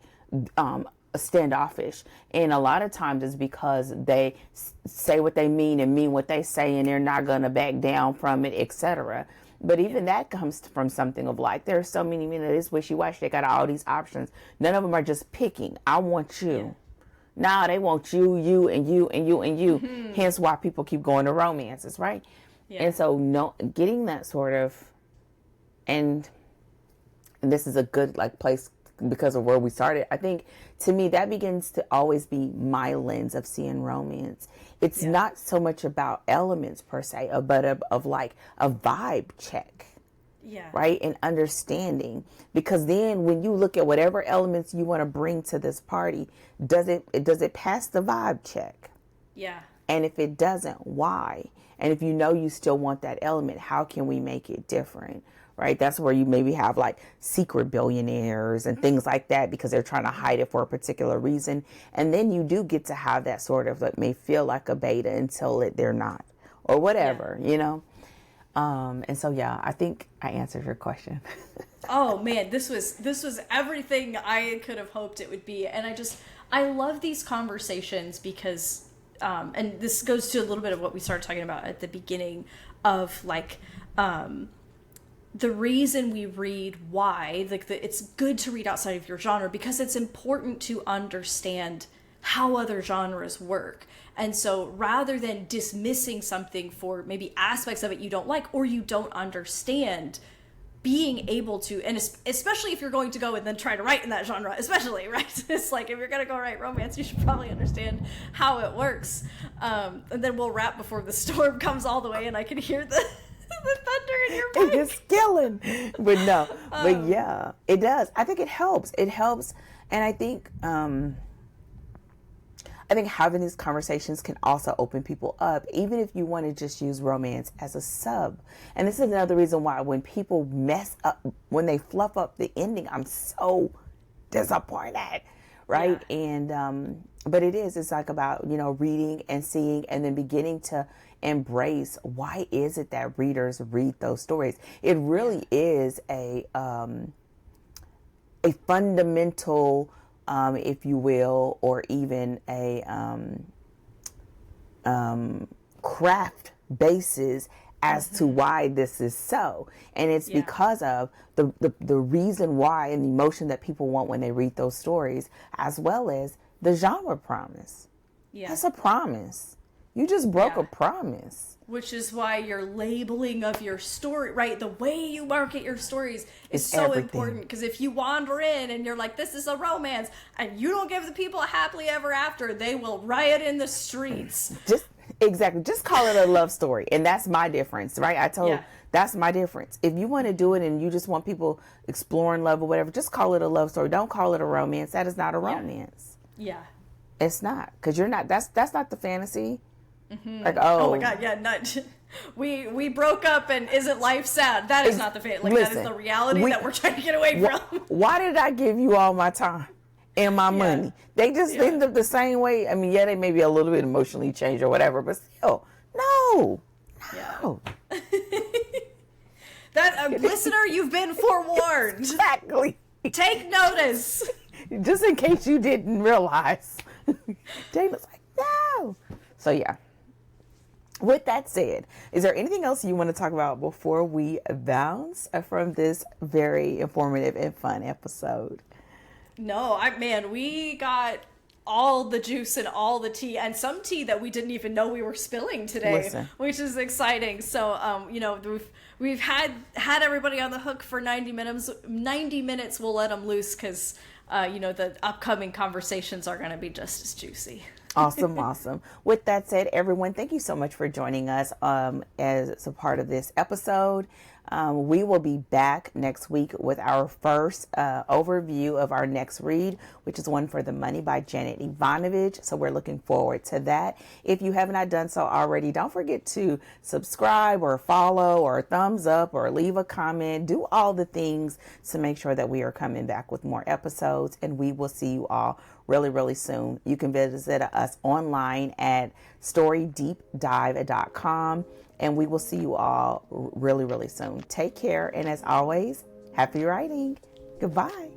standoffish? And a lot of times it's because they say what they mean and mean what they say, and they're not going to back down from it, etc. But even that comes from something of, like, there are so many men that is wishy-washy. They got all these options. None of them are just picking. I want you. Nah, they want you, and you, and you, and you. Mm-hmm. Hence why people keep going to romances, right? Yeah. And so getting that sort of, and this is a good, like, place because of where we started. I think, to me, that begins to always be my lens of seeing romance. It's not so much about elements per se, but of like a vibe check. Yeah. Right? And understanding. Because then when you look at whatever elements you want to bring to this party, does it pass the vibe check? Yeah. And if it doesn't, why? And if you still want that element, how can we make it different? Right? That's where you maybe have, like, secret billionaires and things like that, because they're trying to hide it for a particular reason. And then you do get to have that sort of, like, may feel like a beta until they're not, or whatever, And so, I think I answered your question. Oh man, this was everything I could have hoped it would be. And I love these conversations because, and this goes to a little bit of what we started talking about at the beginning of, like, the reason we read, why, like, it's good to read outside of your genre, because it's important to understand how other genres work. And so rather than dismissing something for maybe aspects of it you don't like or you don't understand, being able to, and especially if you're going to go and then try to write in that genre, especially, right? It's like, if you're going to go write romance, you should probably understand how it works. And then we'll wrap before the storm comes all the way and I can hear the thunder in your mic. It's killing. But no, but yeah, it does. I think it helps. It helps. And I think having these conversations can also open people up, even if you want to just use romance as a sub. And this is another reason why when people mess up, when they fluff up the ending, I'm so disappointed, right? Yeah. And but it's like about, reading and seeing and then beginning to embrace, why is it that readers read those stories? It really is a a fundamental, if you will, or even a craft basis as to why this is so. And it's because of the reason why and the emotion that people want when they read those stories, as well as the genre promise. Yeah. That's a promise. You just broke a promise. Which is why your labeling of your story, right? The way you market your stories is It's so everything. important. Because if you wander in and you're like, this is a romance, and you don't give the people a happily ever after, they will riot in the streets. Just call it a love story. And that's my difference, right? That's my difference. If you want to do it and you just want people exploring love or whatever, just call it a love story. Don't call it a romance. That is not a romance. Yeah. It's not. Because you're not, that's not the fantasy. Mm-hmm. Like, oh my God, yeah, not, we broke up and isn't life sad? That is not the fate. Like, that is the reality that we're trying to get away from. Why did I give you all my time and my money? They just end up the same way. I mean, they may be a little bit emotionally changed or whatever, but still, no. That listener, you've been forewarned. Exactly. Take notice. Just in case you didn't realize. Dana's like, no. So yeah. With that said, is there anything else you want to talk about before we bounce from this very informative and fun episode? No, we got all the juice and all the tea, and some tea that we didn't even know we were spilling today, which is exciting. So, we've had everybody on the hook for 90 minutes. 90 minutes, we'll let them loose because, the upcoming conversations are going to be just as juicy. Awesome. With that said, everyone, thank you so much for joining us as a part of this episode. We will be back next week with our first overview of our next read, which is One for the Money by Janet Ivanovich. So we're looking forward to that. If you have not done so already, don't forget to subscribe or follow or thumbs up or leave a comment. Do all the things to make sure that we are coming back with more episodes, and we will see you all really, really soon. You can visit us online at storydeepdive.com, and we will see you all really, really soon. Take care, and as always, happy writing. Goodbye.